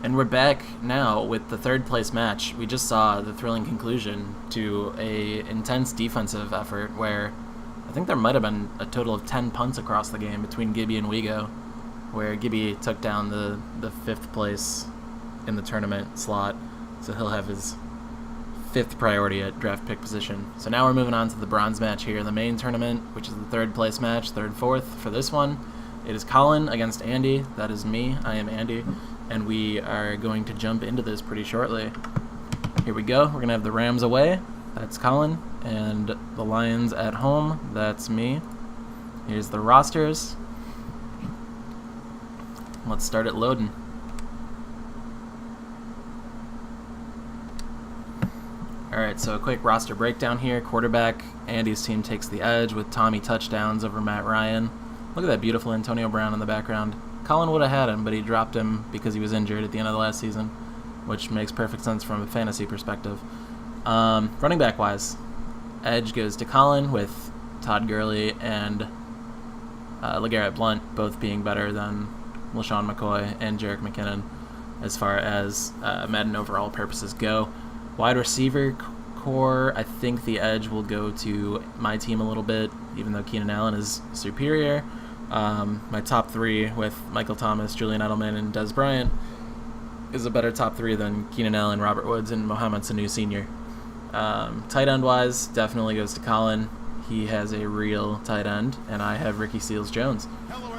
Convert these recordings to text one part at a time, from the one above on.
And we're back now with the third place match. We just saw the thrilling conclusion to a intense defensive effort where I think there might have been a total of 10 punts across the game between Gibby and Wego, where Gibby took down the 5th place in the tournament slot, so he'll have his 5th priority at draft pick position. So now we're moving on to the bronze match here in the main tournament, which is the 3rd place match, 3rd, 4th for this one. It is Colin against Andy. That is me. I am Andy. And we are going to jump into this pretty shortly. Here we go. We're going to have the Rams away. That's Colin. And the Lions at home. That's me. Here's the rosters. Let's start it loading. Alright, so a quick roster breakdown here. Quarterback, Andy's team takes the edge with Tommy touchdowns over Matt Ryan. Look at that beautiful Antonio Brown in the background. Colin would have had him, but he dropped him because he was injured at the end of the last season, which makes perfect sense from a fantasy perspective. Running back wise, edge goes to Colin with Todd Gurley and LeGarrette Blount both being better than LaShawn McCoy and Jerick McKinnon as far as Madden overall purposes go. Wide receiver core, I think the edge will go to my team a little bit, even though Keenan Allen is superior. My top 3 with Michael Thomas, Julian Edelman, and Des Bryant is a better top 3 than Keenan Allen, Robert Woods, and Mohamed Sanu Sr. Tight end wise, definitely goes to Colin. He has a real tight end, and I have Ricky Seals-Jones.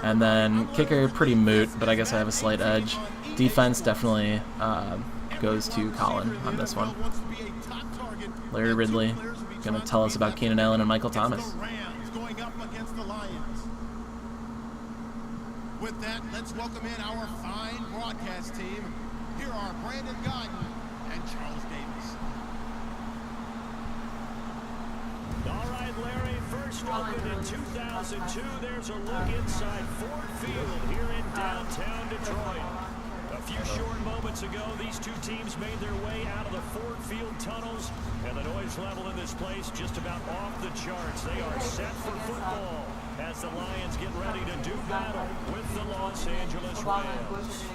And then kicker, pretty moot, but I guess I have a slight edge. Defense definitely goes to Colin on this one. Larry Ridley going to tell us about Keenan Allen and Michael Thomas. With that, let's welcome in our fine broadcast team. Here are Brandon Gaudin and Charles Davis. All right, Larry, first opened in 2002. There's a look inside Ford Field here in downtown Detroit. A few short moments ago, these two teams made their way out of the Ford Field tunnels, and the noise level in this place just about off the charts. They are set for football as the Lions get ready to do battle with the Los Angeles Rams.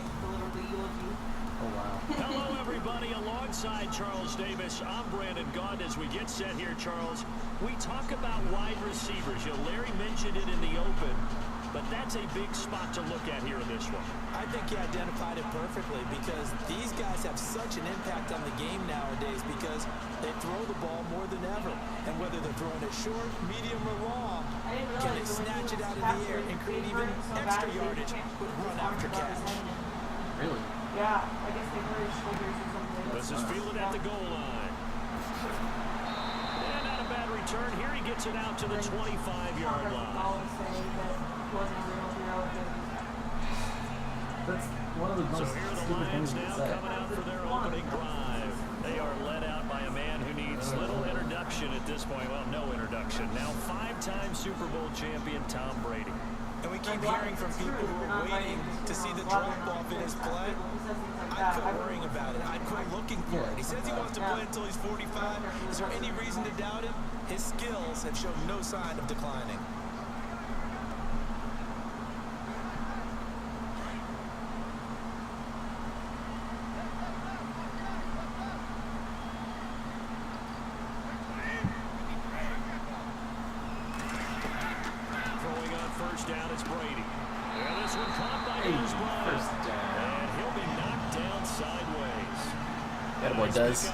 Hello, everybody. Alongside Charles Davis, I'm Brandon Gaudin. As we get set here, Charles, we talk about wide receivers. You know, Larry mentioned it in the open, but that's a big spot to look at here in this one. I think he identified it perfectly because these guys have such an impact on the game nowadays because they throw the ball more than ever. And whether they're throwing it short, medium, or long, can they snatch it out of the air and create even extra yardage with run after catch? Really? Yeah, I guess they hurt his shoulders or something. This is fielded at the goal line. And not a bad return. Here he gets it out to the 25-yard line. That's one of the most So here are the Lions now coming out for their opening drive. They are led out by a man who needs little introduction at this point. Well, no introduction. Now 5-time Super Bowl champion Tom Brady. And we keep hearing from people who are waiting to see the drop-off in his play. I'd quit worrying about it. I'd quit looking for it. He says he wants to play until he's 45. Is there any reason to doubt him? His skills have shown no sign of declining. Down is Brady. And this one caught by Des Bryant. And he'll be knocked down sideways. That boy Des.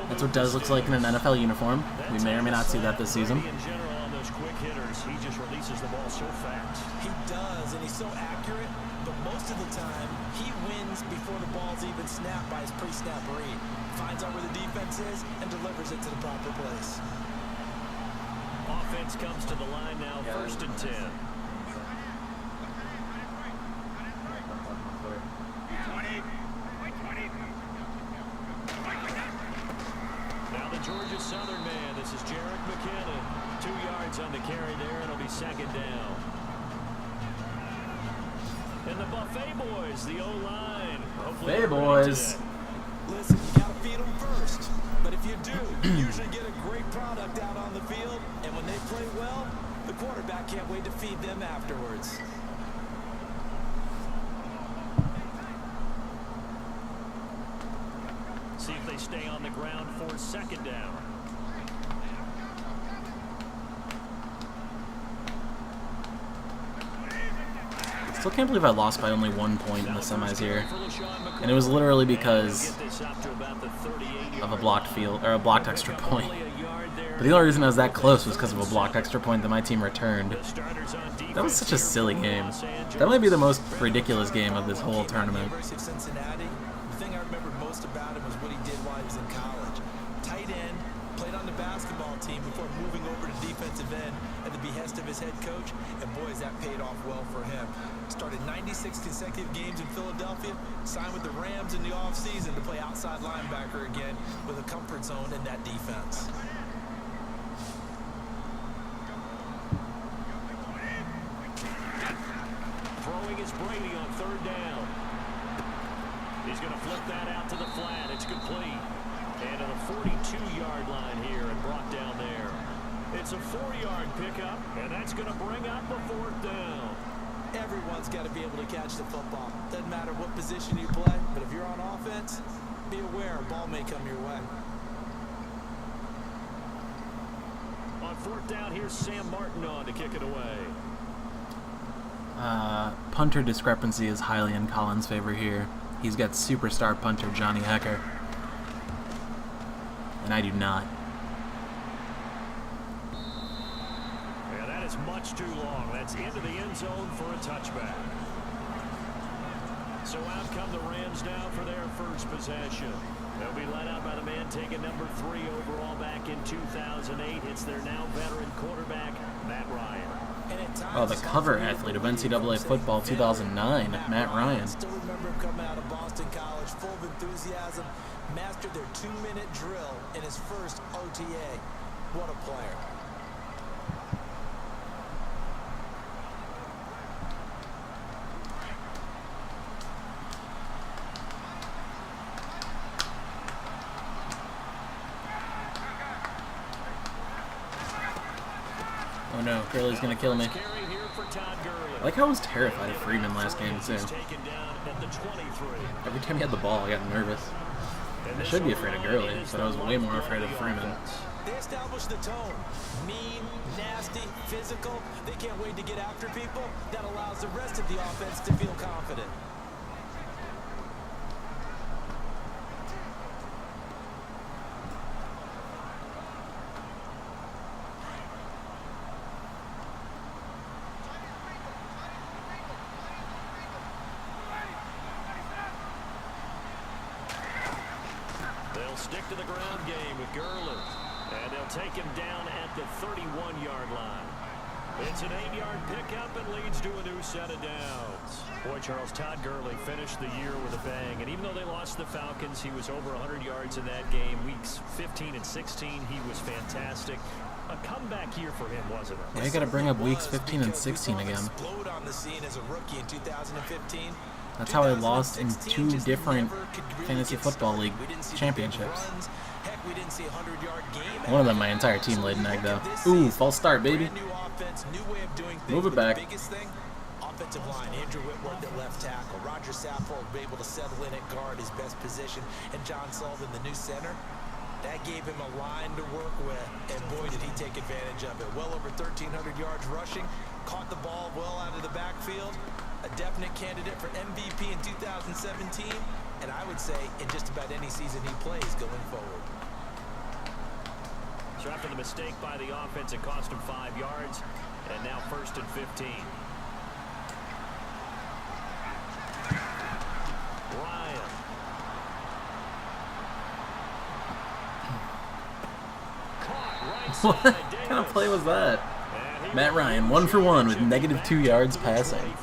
That's what Des looks like in an NFL uniform. We may or may not see that this season. In general, on those quick hitters, he just releases the ball so fast. He does, and he's so accurate, but most of the time, he wins before the ball's even snapped by his pre-snap read. Finds out where the defense is and delivers it to the proper place. Offense comes to the line now, 1st and 10. Now the Georgia Southern man. This is Jerick McKinnon. 2 yards on the carry there, and it'll be 2nd down. And the Buffet Boys, the O-line. Buffet Boys. Listen, you got to feed them first. But if you do, you usually get a great product out on the field. And when they play well, the quarterback can't wait to feed them afterwards. they stay on the ground for second down. Still can't believe I lost by only 1 point in the semis here, and it was literally because of a blocked field or a blocked extra point. But the only reason I was that close was because of a blocked extra point that my team returned. That was such a silly game. That might be the most ridiculous game of this whole tournament. University of Cincinnati. The thing I remember most about him was what he did while he was in college. Tight end, played on the basketball team before moving over to defensive end at the behest of his head coach, and boy, has that paid off well for him. Started 96 consecutive games in Philadelphia, signed with the Rams in the offseason to play outside linebacker again with a comfort zone in that defense. Throwing is Brady on third down. He's going to flip that out to the flat. It's complete. And to the 42-yard line here and brought down there. It's a 4-yard pickup, and that's going to bring up a fourth down. Everyone's got to be able to catch the football. Doesn't matter what position you play, but if you're on offense, be aware a ball may come your way. On fourth down, here's Sam Martin on to kick it away. Punter discrepancy is highly in Colin's favor here. He's got superstar punter Johnny Hecker, and I do not. Yeah, that is much too long. That's into the end zone for a touchback. So out come the Rams now for their first possession. They'll be led out by the man taking number 3 overall back in 2008. It's their now veteran quarterback, Matt Ryan. Oh, the cover athlete of NCAA football 2009, Matt Ryan. Still remember him coming out of Boston College, full of enthusiasm, mastered their 2-minute drill in his first OTA. What a player. Oh no, Gurley's gonna kill me. I like how I was terrified of Freeman last game too. Every time he had the ball, I got nervous. I should be afraid of Gurley, but I was way more afraid of Freeman. They established the tone. Mean, nasty, physical. They can't wait to get after people. That allows the rest of the offense to feel confident. Stick to the ground game with Gurley. And they'll take him down at the 31-yard line. It's an 8-yard pickup and leads to a new set of downs. Boy, Charles, Todd Gurley finished the year with a bang. And even though they lost the Falcons, he was over 100 yards in that game. Weeks 15 and 16, he was fantastic. A comeback year for him, wasn't it? Yeah, you gotta bring up weeks 15 and 16 again. Explode on the scene as a rookie in 2015. That's how I lost in 2 different fantasy football league championships. One of them, my entire team laid an egg though. Ooh, false start, baby. Move it back. Offensive line, Andrew Whitworth at left tackle. Roger Saffold able to settle in at guard, his best position. And John Sullivan, the new center. That gave him a line to work with, and boy, did he take advantage of it. Well over 1,300 yards rushing, caught the ball well out of the backfield. A definite candidate for MVP in 2017, and I would say in just about any season he plays going forward. So after the mistake by the offense, it cost him 5 yards, and now 1st and 15. Ryan. What kind of play was that? Matt Ryan, 1 for 1 with -2 yards passing.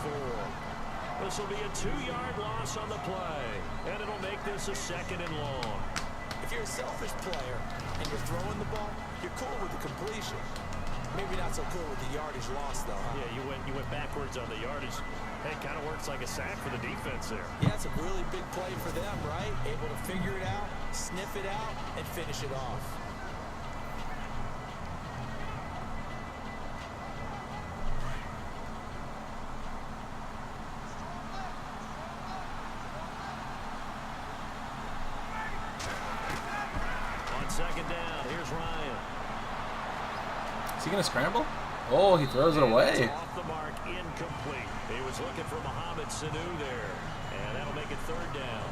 This will be a 2-yard loss on the play, and it'll make this a 2nd and long. If you're a selfish player and you're throwing the ball, you're cool with the completion. Maybe not so cool with the yardage loss, though. Huh? Yeah, you went backwards on the yardage. Hey, it kind of works like a sack for the defense there. Yeah, it's a really big play for them, right? Able to figure it out, sniff it out, and finish it off. trying. Is he going to scramble? Oh, he throws it away. Off the mark, incomplete. He was looking for Mohamed Sanu there, and that'll make it third down.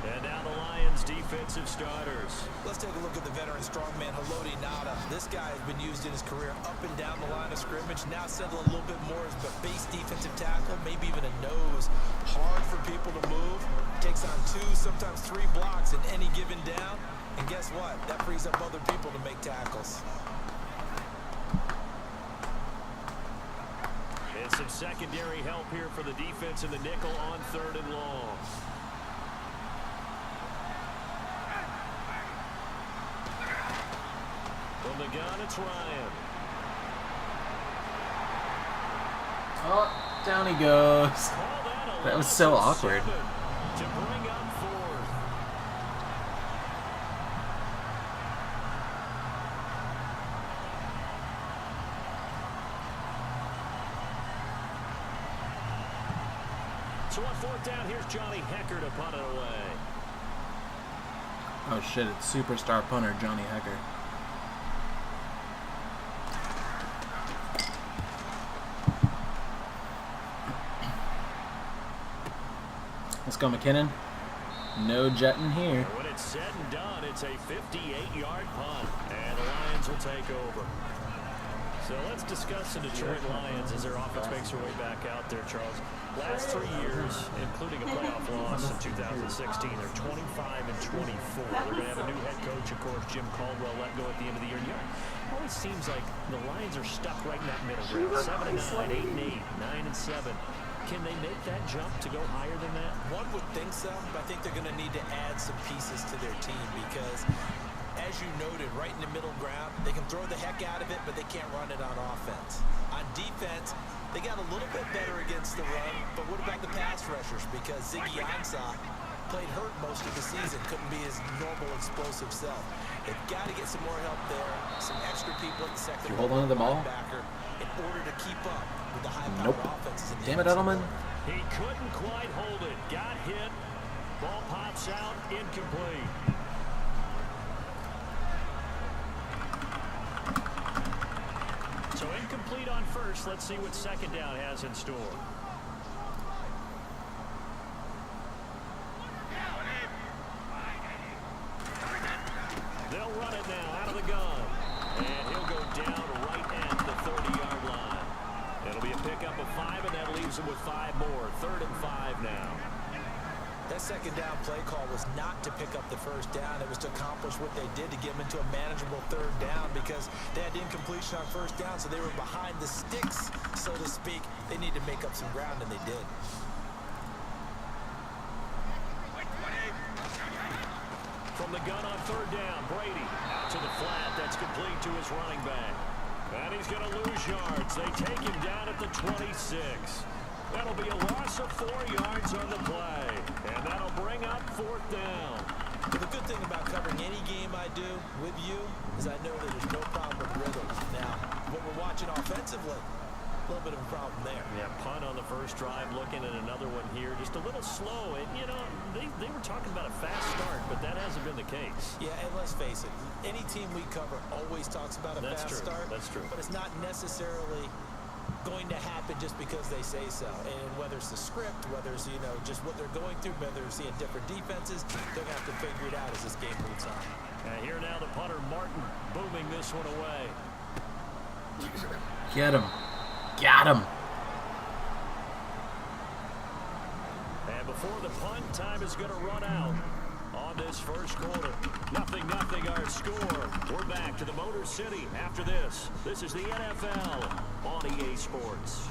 And now the Lions' defensive starters. Let's take a look at the veteran strongman, Haloti Nada. This guy has been used in his career up and down the line of scrimmage. Now settling a little bit more as a base defensive tackle, maybe even a nose. Hard for people to move. Takes on 2, sometimes 3 blocks in any given down. And guess what? That frees up other people to make tackles. And some secondary help here for the defense in the nickel on 3rd and long. From the gun, it's Ryan. Oh, down he goes. That was so awkward. To bring up 4th. So on 4th down, here's Johnny Hecker to punt it away. Oh shit, it's superstar punter Johnny Hecker. Let's go, McKinnon. No jetting here. When it's said and done, it's a 58-yard punt, and the Lions will take over. So let's discuss the Detroit Lions as their offense makes their way back out there, Charles. Last 3 years, including a playoff loss in 2016, they're 25 and 24. They're going to have a new head coach, of course, Jim Caldwell, let go at the end of the year. You know, it always seems like the Lions are stuck right in that middle ground. 7 and 9, 8 and 8, 9 and 7. Can they make that jump to go higher than that? One would think so, but I think they're going to need to add some pieces to their team because, as you noted, right in the middle ground, they can throw the heck out of it, but they can't run it on offense. On defense, they got a little bit better against the run, but what about the pass rushers? Because Ziggy Ansah played hurt most of the season, couldn't be his normal explosive self. They've got to get some more help there, some extra people at the second. You hold on to the ball? In order to keep up with the high-powered offenses. Damn it, Edelman. He couldn't quite hold it. Got hit. Ball pops out. Incomplete. So incomplete on first. Let's see what 2nd down has in store. They'll run it now out of the gun. And he'll go down right at the 30-yard line. It'll be a pickup of 5, and that leaves him with 5 more. 3rd and 5 now. That 2nd down play call was not to pick up the 1st down. It was to accomplish what they did to get them into a manageable 3rd down because they had incompletion on 1st down, so they were behind the sticks, so to speak. They need to make up some ground, and they did. From the gun on 3rd down, Brady out to the flat. That's complete to his running back. And he's going to lose yards. They take him down at the 26. That'll be a loss of 4 yards on the play. And that'll bring up 4th down. Well, the good thing about covering any game I do with you is I know that there's no problem with rhythm. Now, what we're watching offensively, a little bit of a problem there. Yeah, punt on the first drive, looking at another one here. Just a little slow. And, you know, they were talking about a fast start, but that hasn't been the case. Yeah, and let's face it, any team we cover always talks about a fast start. That's true. But it's not necessarily going to happen just because they say so. And whether it's the script, whether it's, you know, just what they're going through, whether they're seeing different defenses, they're going to have to figure it out as this game moves on. And here now the punter, Martin, booming this one away. Get him. Got him. And before the punt, time is going to run out on this first quarter. 0-0 our score. We're back to the Motor City after this. This is the NFL on EA Sports.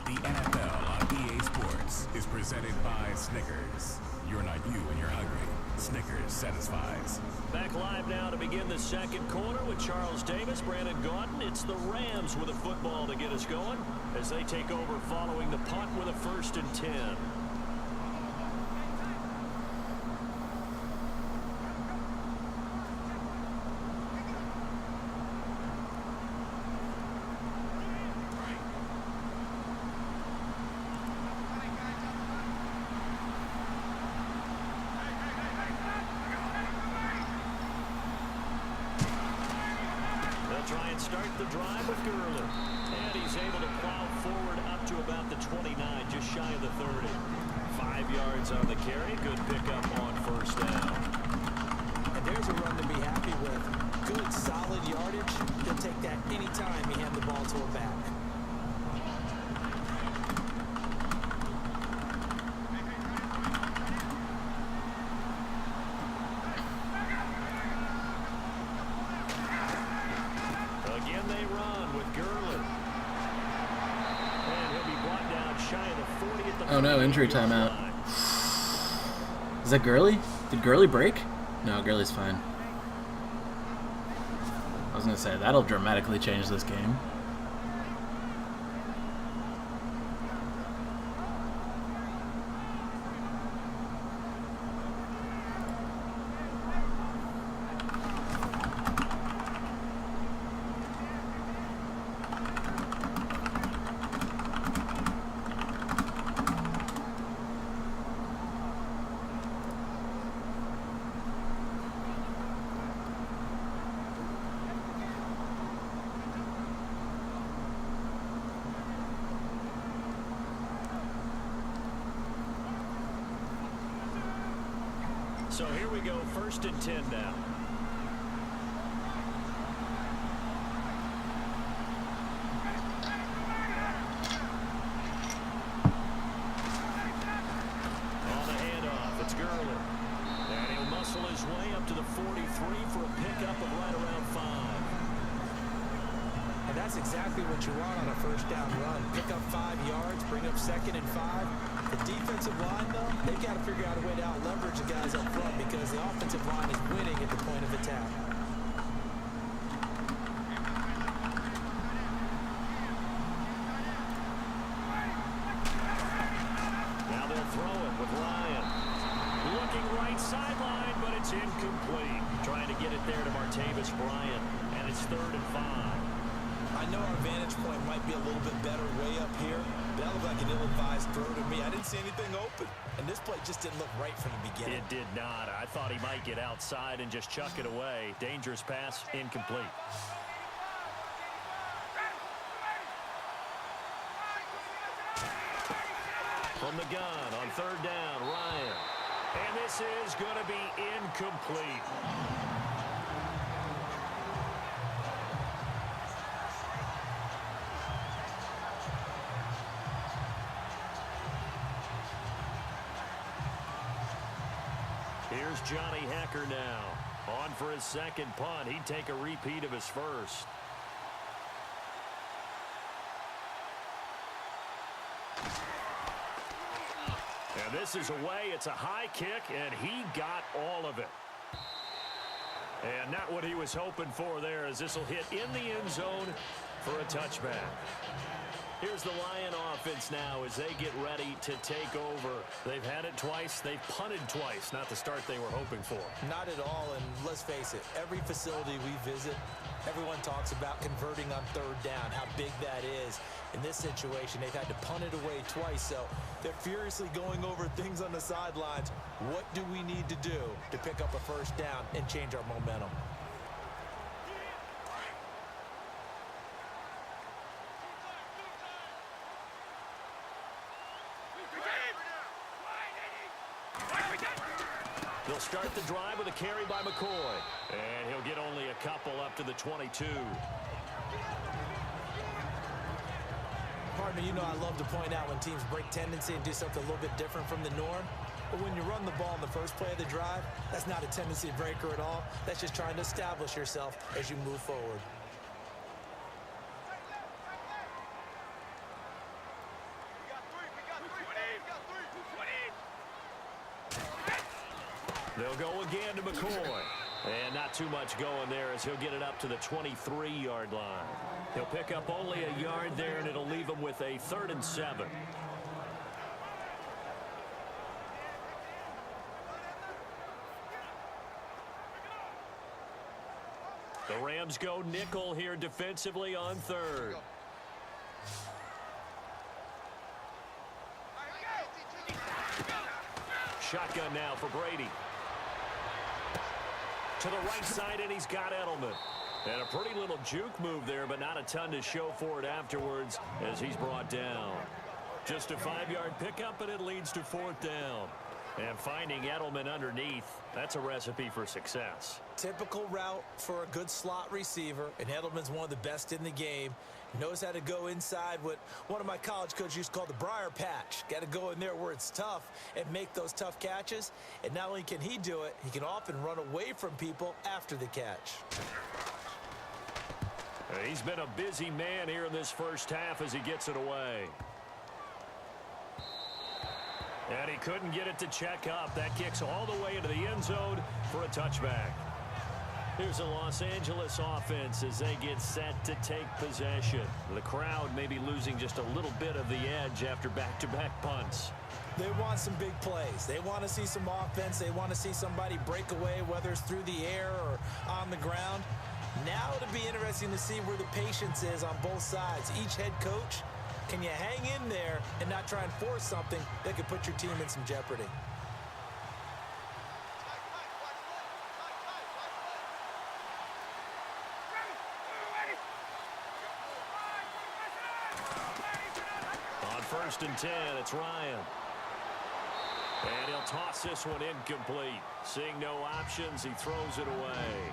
The NFL on EA Sports is presented by Snickers. You're not you when you're hungry. Snickers satisfies. Back live now to begin the second quarter with Charles Davis, Brandon Gaudin. It's the Rams with a football to get us going as they take over following the punt with a 1st and 10. start the drive with Gurley. And he's able to plow forward up to about the 29, just shy of the 30. 5 yards on the carry. Good pickup on first down. And there's a run to be happy with. Good, solid yardage. He'll take that anytime he hand the ball to a back. Again, they run with Gurley. And he'll be brought down shy of the 40 at the Oh no, injury timeout. Is that Gurley? Did Gurley break? No, Gurley's fine. I was gonna say, that'll dramatically change this game. So here we go, 1st and 10 now. On the handoff, it's Gurley. And he'll muscle his way up to the 43 for a pickup of right around 5. And that's exactly what you want on a first down run. Pick up 5 yards, bring up 2nd and 5. The defensive line, though, they've got to figure out a way to out-leverage the guys up front because the offensive line is winning at the point of attack. Now they'll throw it with Ryan. Looking right sideline, but it's incomplete. Trying to get it there to Martavis Bryant, and it's 3rd and 5. I know our vantage point might be a little bit better way up here, but that looked like an ill-advised throw to me. I didn't see anything open, and this play just didn't look right from the beginning. It did not. I thought he might get outside and just chuck it away. Dangerous pass, incomplete. From the gun on 3rd down, Ryan. And this is going to be incomplete. Here's Johnny Hecker now. On for his 2nd punt. He'd take a repeat of his first. And this is away. It's a high kick, and he got all of it. And not what he was hoping for there, as this will hit in the end zone for a touchback. Here's the Lion offense now as they get ready to take over. They've had it twice. They've punted twice. Not the start they were hoping for. Not at all, and let's face it, every facility we visit, everyone talks about converting on 3rd down, how big that is. In this situation, they've had to punt it away twice, so they're furiously going over things on the sidelines. What do we need to do to pick up a 1st down and change our momentum? They'll start the drive with a carry by McCoy. And he'll get only a couple up to the 22. Partner, you know I love to point out when teams break tendency and do something a little bit different from the norm. But when you run the ball in the first play of the drive, that's not a tendency breaker at all. That's just trying to establish yourself as you move forward. They'll go again to McCoy. And not too much going there as he'll get it up to the 23-yard line. He'll pick up only a yard there, and it'll leave him with a 3rd and 7. The Rams go nickel here defensively on 3rd. Shotgun now for Brady. To the right side, and he's got Edelman. And a pretty little juke move there, but not a ton to show for it afterwards as he's brought down. Just a 5-yard pickup, and it leads to 4th down. And finding Edelman underneath, that's a recipe for success. Typical route for a good slot receiver, and Edelman's one of the best in the game. Knows how to go inside what one of my college coaches used to call the briar patch. Got to go in there where it's tough and make those tough catches. And not only can he do it, he can often run away from people after the catch. He's been a busy man here in this first half as he gets it away. And he couldn't get it to check up. That kicks all the way into the end zone for a touchback. Here's the Los Angeles offense as they get set to take possession. The crowd may be losing just a little bit of the edge after back-to-back punts. They want some big plays. They want to see some offense. They want to see somebody break away, whether it's through the air or on the ground. Now it'll be interesting to see where the patience is on both sides. Each head coach, can you hang in there and not try and force something that could put your team in some jeopardy? On 1st and 10, it's Ryan. And he'll toss this one incomplete. Seeing no options, he throws it away.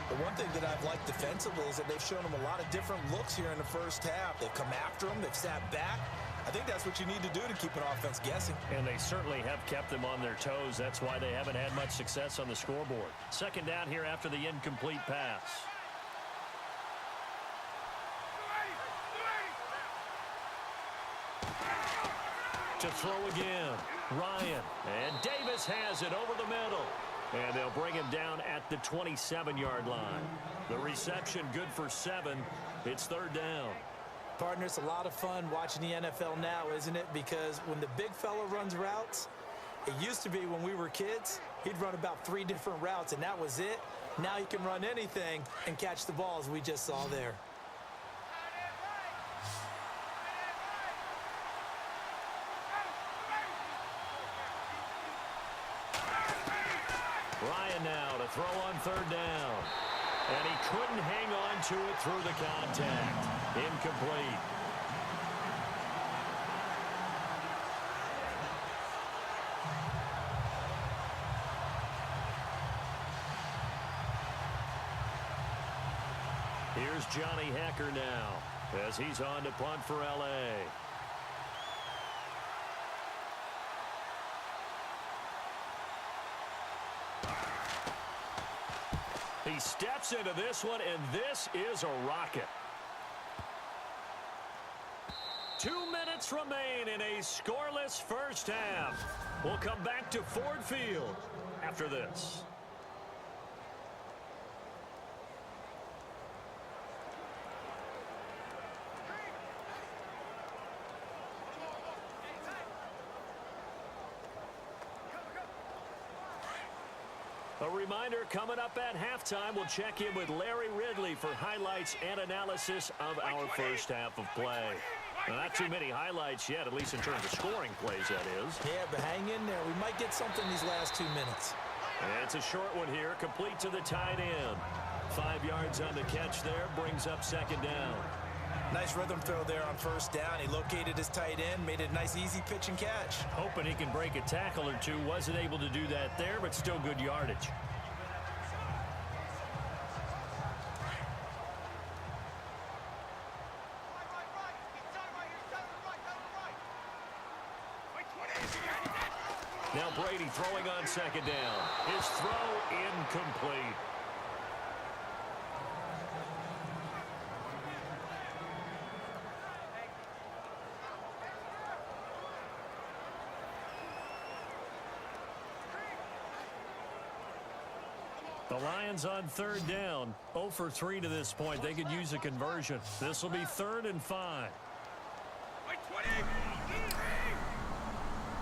The one thing that I've liked defensively is that they've shown him a lot of different looks here in the first half. They've come after him. They've sat back. I think that's what you need to do to keep an offense guessing. And they certainly have kept them on their toes. That's why they haven't had much success on the scoreboard. 2nd down here after the incomplete pass. To throw again, Ryan. And Davis has it over the middle. And they'll bring him down at the 27-yard line. The reception good for 7. It's 3rd down. Partner, it's a lot of fun watching the NFL now, isn't it? Because when the big fella runs routes, it used to be when we were kids, he'd run about 3 different routes, and that was it. Now he can run anything and catch the ball, as we just saw there. Ryan now to throw on 3rd down. And he couldn't hang on to it through the contact. Incomplete. Here's Johnny Hacker now as he's on to punt for L.A. He steps into this one, and this is a rocket. 2 minutes remain in a scoreless first half. We'll come back to Ford Field after this. A reminder, coming up at halftime, we'll check in with Larry Ridley for highlights and analysis of our first half of play. Now, not too many highlights yet, at least in terms of scoring plays, that is. Yeah, but hang in there. We might get something these last 2 minutes. And it's a short one here, complete to the tight end. 5 yards on the catch there, brings up 2nd down. Nice rhythm throw there on 1st down. He located his tight end, made it a nice easy pitch and catch. Hoping he can break a tackle or two. Wasn't able to do that there, but still good yardage. Now Brady throwing on 2nd down. His throw incomplete. The Lions on 3rd down. 0 for 3 to this point. They could use a conversion. This will be 3rd and 5.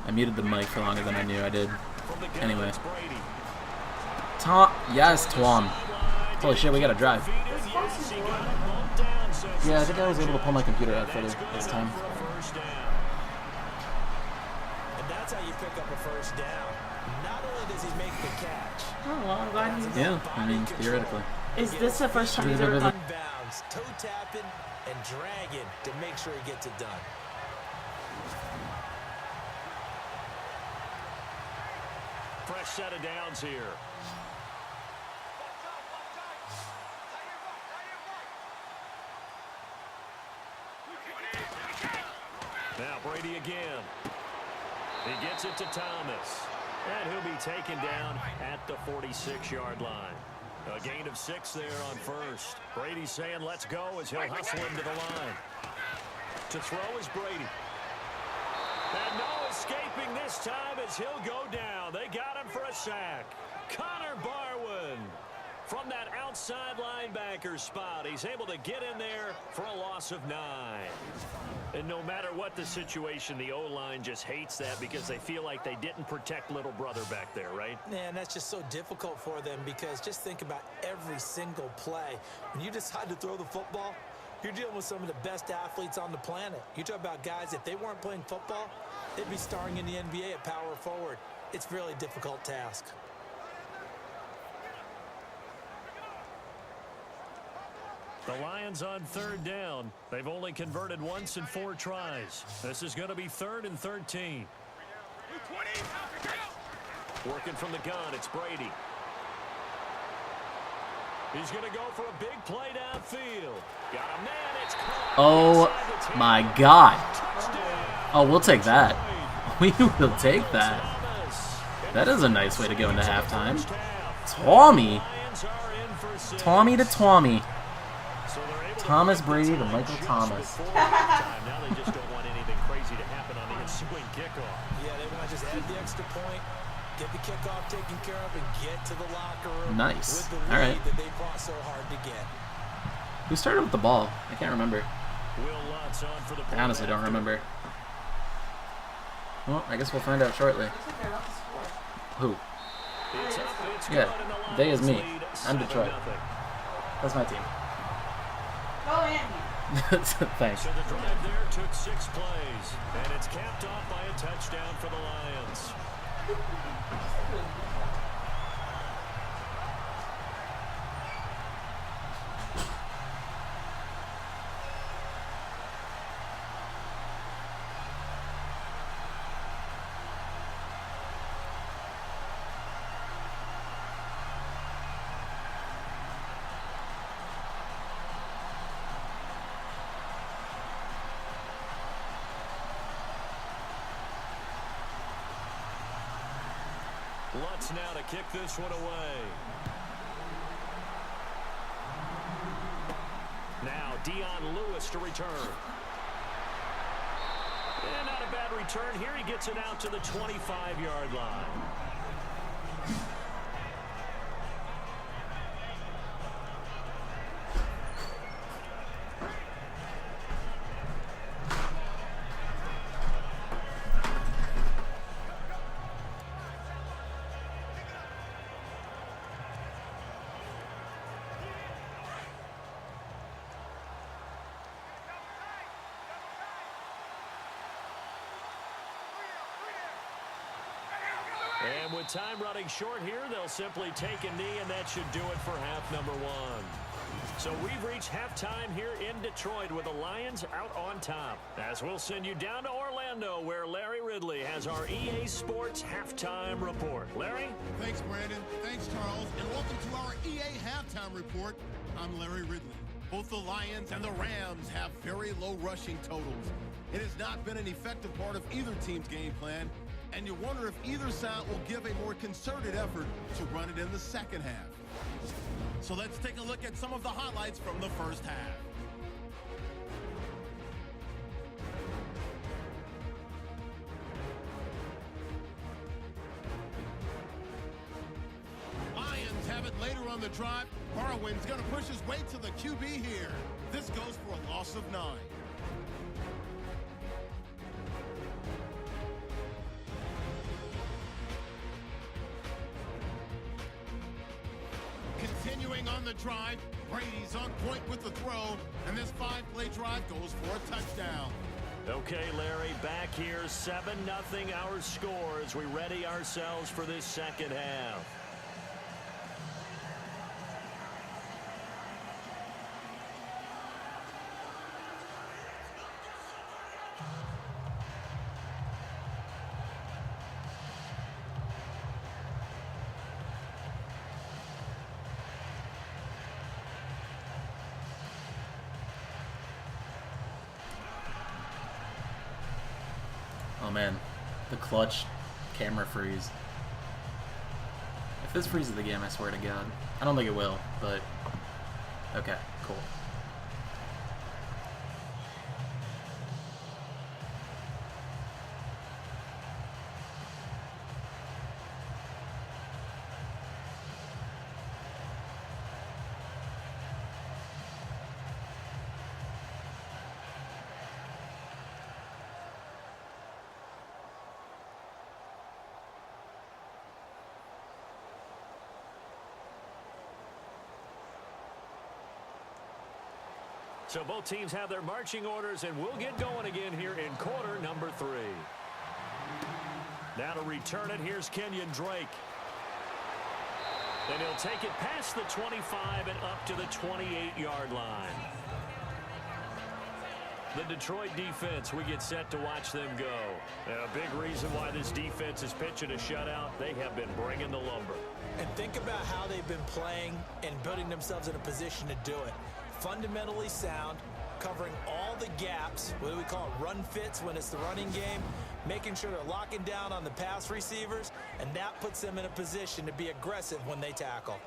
I muted the mic for longer than I knew I did. Anyway. Brady. Yes, Twom. Holy shit, we gotta drive. Yeah, I think I was able to pull my computer out further this time. And that's how you pick up a 1st down. Not only does he make the catch. Oh, well, I'm glad. Yeah, I mean, theoretically. Is this the first time he's ever done? Bounds, toe tapping, and dragging to make sure he gets it done. Fresh set of downs here. Now Brady again. He gets it to Thomas. And he'll be taken down at the 46-yard line. A gain of 6 there on first. Brady's saying let's go as he'll hustle him to the line. To throw is Brady. And no escaping this time as he'll go down. They got him for a sack. Connor Barwin from that outside linebacker spot. He's able to get in there for a loss of 9. And no matter what the situation, the O-line just hates that because they feel like they didn't protect little brother back there, right? Man, that's just so difficult for them because just think about every single play. When you decide to throw the football, you're dealing with some of the best athletes on the planet. You talk about guys, if they weren't playing football, they'd be starring in the NBA at power forward. It's a really difficult task. The Lions on 3rd down. They've only converted once in 4 tries. This is going to be 3rd and 13. Working from the gun, it's Brady. He's going to go for a big play downfield. Got a man, it's caught. Oh my God. Oh, we'll take that. We will take that. That is a nice way to go into halftime. Tommy. Tommy to Tommy. Thomas Brady to Michael Thomas. Now they just don't want anything crazy to happen on the ensuing kickoff. Yeah, they want to just add the extra point, get the kickoff taken care of, and get to the locker room. Nice. With the lead All right. that they fought so hard to get. Who started with the ball? I can't remember. Will Lutz on for the I honestly don't remember. Well, I guess we'll find out shortly. Who? Yeah, they is me. I'm Detroit. That's my team. Go Andy. Thanks. So the drive there took 6 plays, and it's capped off by a touchdown for the Lions. Lutz now to kick this one away. Now Dion Lewis to return. And not a bad return here. He gets it out to the 25-yard line. And with time running short here, they'll simply take a knee, and that should do it for half number 1. So we've reached halftime here in Detroit with the Lions out on top. As we'll send you down to Orlando, where Larry Ridley has our EA Sports halftime report. Larry? Thanks, Brandon. Thanks, Charles. And welcome to our EA Halftime Report. I'm Larry Ridley. Both the Lions and the Rams have very low rushing totals. It has not been an effective part of either team's game plan, and you wonder if either side will give a more concerted effort to run it in the second half. So let's take a look at some of the highlights from the first half. Lions have it later on the drive. Barwin's going to push his way to the QB here. This goes for a loss of 9. Continuing on the drive, Brady's on point with the throw, and this 5-play drive goes for a touchdown. Okay, Larry, back here, 7-0 our score as we ready ourselves for this second half. Oh man, the clutch camera freeze. If this freezes the game, I swear to God. I don't think it will, but okay, cool. So both teams have their marching orders, and we'll get going again here in quarter number 3. Now to return it, here's Kenyon Drake. And he'll take it past the 25 and up to the 28-yard line. The Detroit defense, we get set to watch them go. And a big reason why this defense is pitching a shutout, they have been bringing the lumber. And think about how they've been playing and putting themselves in a position to do it. Fundamentally sound, covering all the gaps, what do we call it, run fits when it's the running game, making sure they're locking down on the pass receivers, and that puts them in a position to be aggressive when they tackle.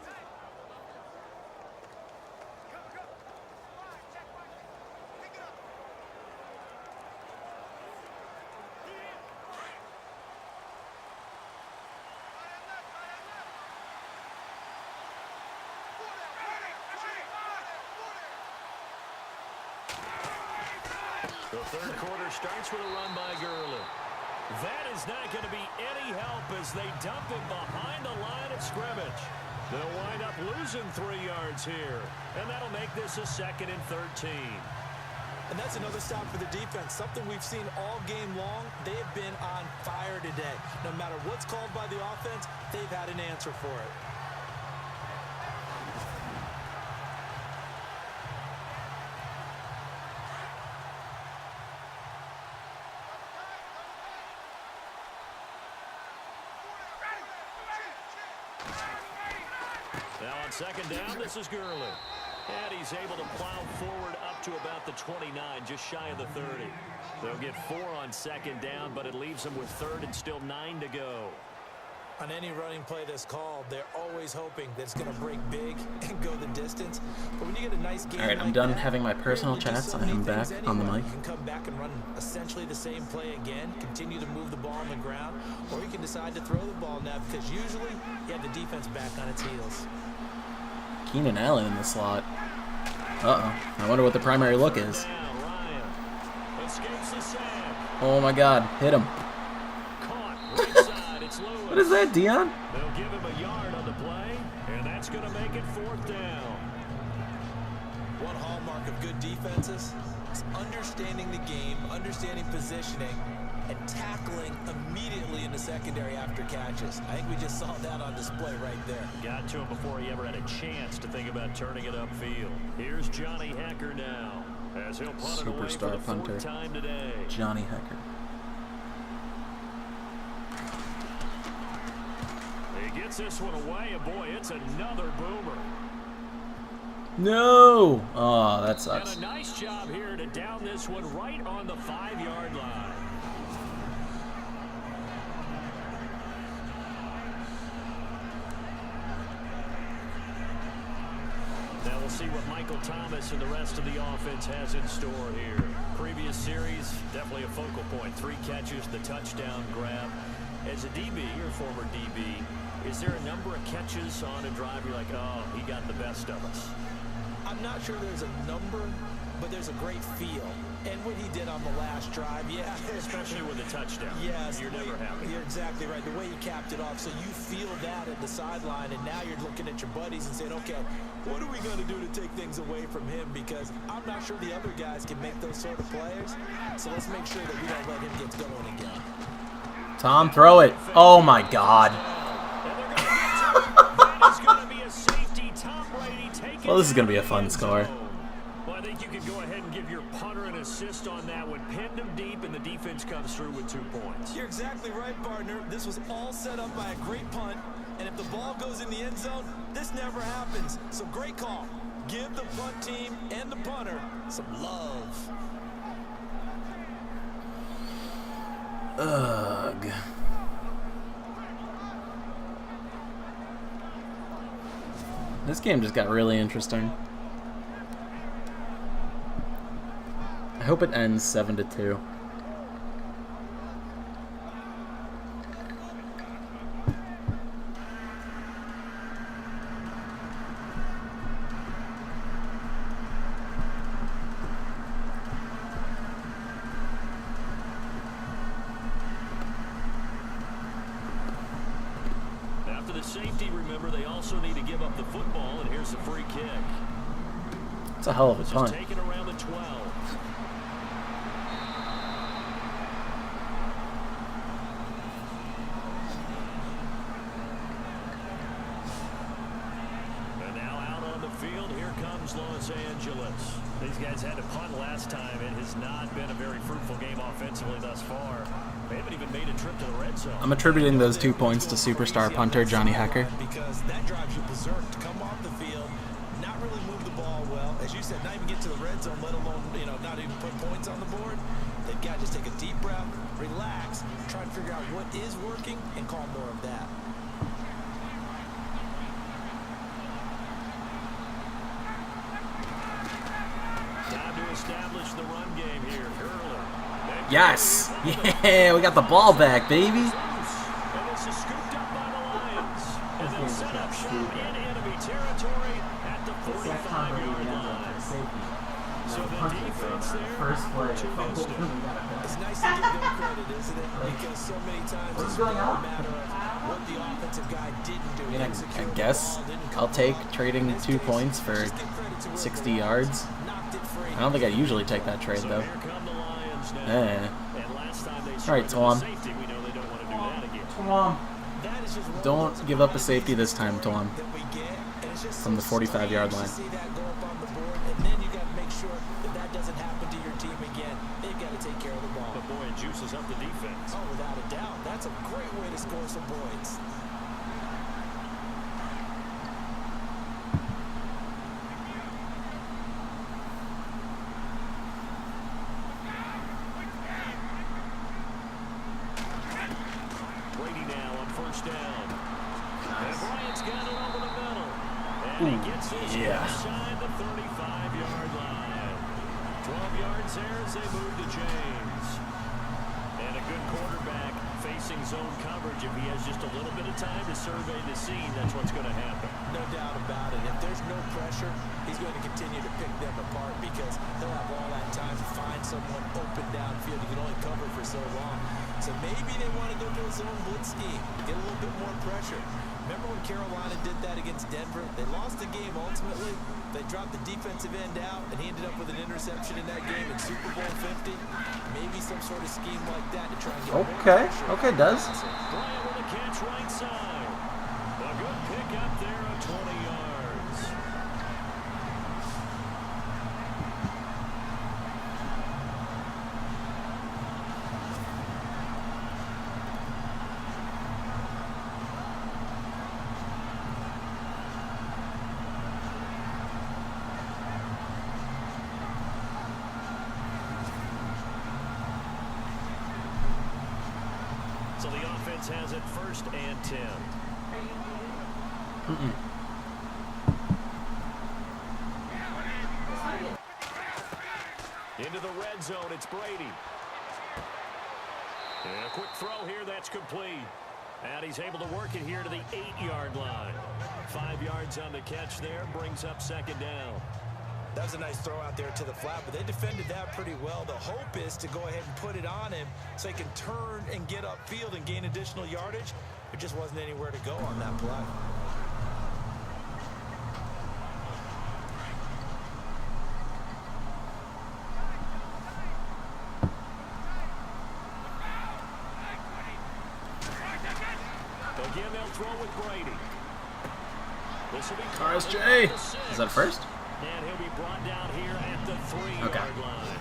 The third quarter starts with a run by Gurley. That is not going to be any help as they dump it behind the line of scrimmage. They'll wind up losing 3 yards here, and that'll make this a 2nd and 13. And that's another stop for the defense, something we've seen all game long. They have been on fire today. No matter what's called by the offense, they've had an answer for it. Now on 2nd down, this is Gurley. And he's able to plow forward up to about the 29, just shy of the 30. They'll get 4 on 2nd down, but it leaves them with 3rd and still 9 to go. On any running play that's called, they're always hoping that it's going to break big and go the distance. But when you get a nice game, Alright, I'm done having my personal chats. I am back on the mic. You can come back and run essentially the same play again, continue to move the ball on the ground, or you can decide to throw the ball now because usually you have the defense back on its heels. Keenan Allen in the slot. Uh-oh. I wonder what the primary look is. Oh my god. Hit him. What is that, Dion? They'll give him a yard on the play, and that's going to make it 4th down. One hallmark of good defenses is understanding the game, understanding positioning, and tackling immediately in the secondary after catches. I think we just saw that on display right there. Got to him before he ever had a chance to think about turning it upfield. Here's Johnny Hecker now, as he'll punt it away for the 4th time today. Johnny Hecker. He gets this one away, and boy, it's another boomer. No! Oh, that sucks. And a nice job here to down this one right on the 5-yard line. Now we'll see what Michael Thomas and the rest of the offense has in store here. Previous series, definitely a focal point. 3 catches, the touchdown grab. As a DB, your former DB, is there a number of catches on a drive you're like, oh, he got the best of us? I'm not sure there's a number, but there's a great feel. And what he did on the last drive, yeah. Especially with a touchdown. Yes. You're never happy. You're exactly right. The way he capped it off, so you feel that at the sideline, and now you're looking at your buddies and saying, okay, what are we going to do to take things away from him? Because I'm not sure the other guys can make those sort of players. So let's make sure that we don't let him get going again. Tom, throw it. Oh, my God. Well, this is going to be a fun score. Well, they think you could go ahead and give your punter an assist on that one. Pinned him deep, and the defense comes through with 2 points. You're exactly right, partner. This was all set up by a great punt, and if the ball goes in the end zone, this never happens. So great call. Give the punt team and the punter some love. Ugh. This game just got really interesting. I hope it ends 7-2. After the safety, remember, they also need to give up the football, and here's the free kick. It's a hell of a This punt. is taken around the 12. And now out on the field, here comes Los Angeles. These guys had to punt last time. It has not been a very fruitful game offensively thus far. They haven't even made a trip to the red zone. I'm attributing those 2 points to superstar punter Johnny Hecker. Because that drives you berserk to come off the field, not really move the ball well. As you said, not even get to the red zone, let alone, not even put points on the board. They've got to just take a deep breath, relax, try to figure out what is working, and call more of that. Time to establish the run game here. Curler. Yes! Yeah, we got the ball back, baby! And this is scooped up by the Lions. And then set up shop in enemy territory at the 45-yard line. So the defense there, two missed it. It's nice to give them credit, isn't it? Because so many times it's really a matter of what the offensive guy didn't do. I guess I'll take trading 2 points for 60 yards. I don't think I usually take that trade, though. Here come the Lions now. Eh. And last time they All right, Tom. safety, we know they don't want to do that again. That is just one Don't of those give up a safety this time, Tom. that we get, and it's just From the so 45-yard strange line. to see that go up on the board, and then you got to make sure that that doesn't happen to your team again. They've got to take care of the ball. But boy, it juices up the defense. Oh, without a doubt, that's a great way to score some points. Brady now on first down. And Bryant's got it over the middle. And he gets this yeah. inside the 35-yard line. 12 yards there as they move to James. And a good quarterback facing zone coverage. If he has just a little bit of time to survey the scene, that's what's going to happen. No doubt about it. If there's no pressure, he's going to continue to pick them apart because they'll have all that time to find someone open downfield. He can only cover for so long. So maybe they want to go to a zone blitz scheme, get a little bit more pressure. Remember when Carolina did that against Denver? They lost the game ultimately. They dropped the defensive end out, and he ended up with an interception in that game in Super Bowl 50. Maybe some sort of scheme like that to try and get more pressure. Okay, Dez. Bryant with a catch right side. A good pick up there of 20 yards. So the offense has it 1st and 10. Into the red zone, it's Brady. And a quick throw here, that's complete. And he's able to work it here to the 8-yard line. 5 yards on the catch there, brings up 2nd down. That was a nice throw out there to the flat, but they defended that pretty well. The hope is to go ahead and put it on him so he can turn and get upfield and gain additional yardage. There just wasn't anywhere to go on that play. Again, they'll throw with Brady. This will be RSJ. Is that first? And he'll be brought down here at the 3-yard line.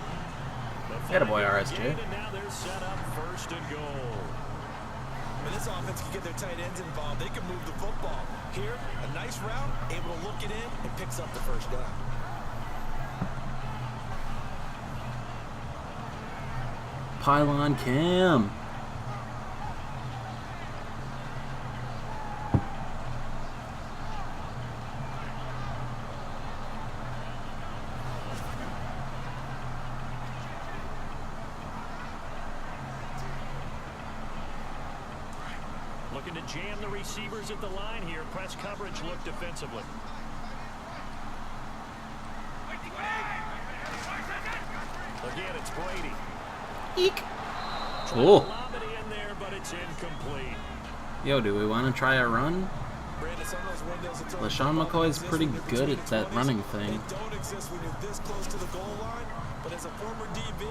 Get a boy, RSJ. And now they're set up 1st and goal. When this offense can get their tight ends involved, they can move the football. Here, a nice route, able to look it in, and picks up the 1st down. Pylon Cam. Looking to jam the receivers at the line here. Press coverage look defensively. Again, it's Brady. Eek. Trying Oh. to lob it in there, but it's incomplete. Yo, do we want to try a run? Brandon, some of those windows that throw LaShawn the ball McCoy's exist pretty when you're good between at that 20s. running thing. They don't exist when you're this close to the goal line, but as a former DB,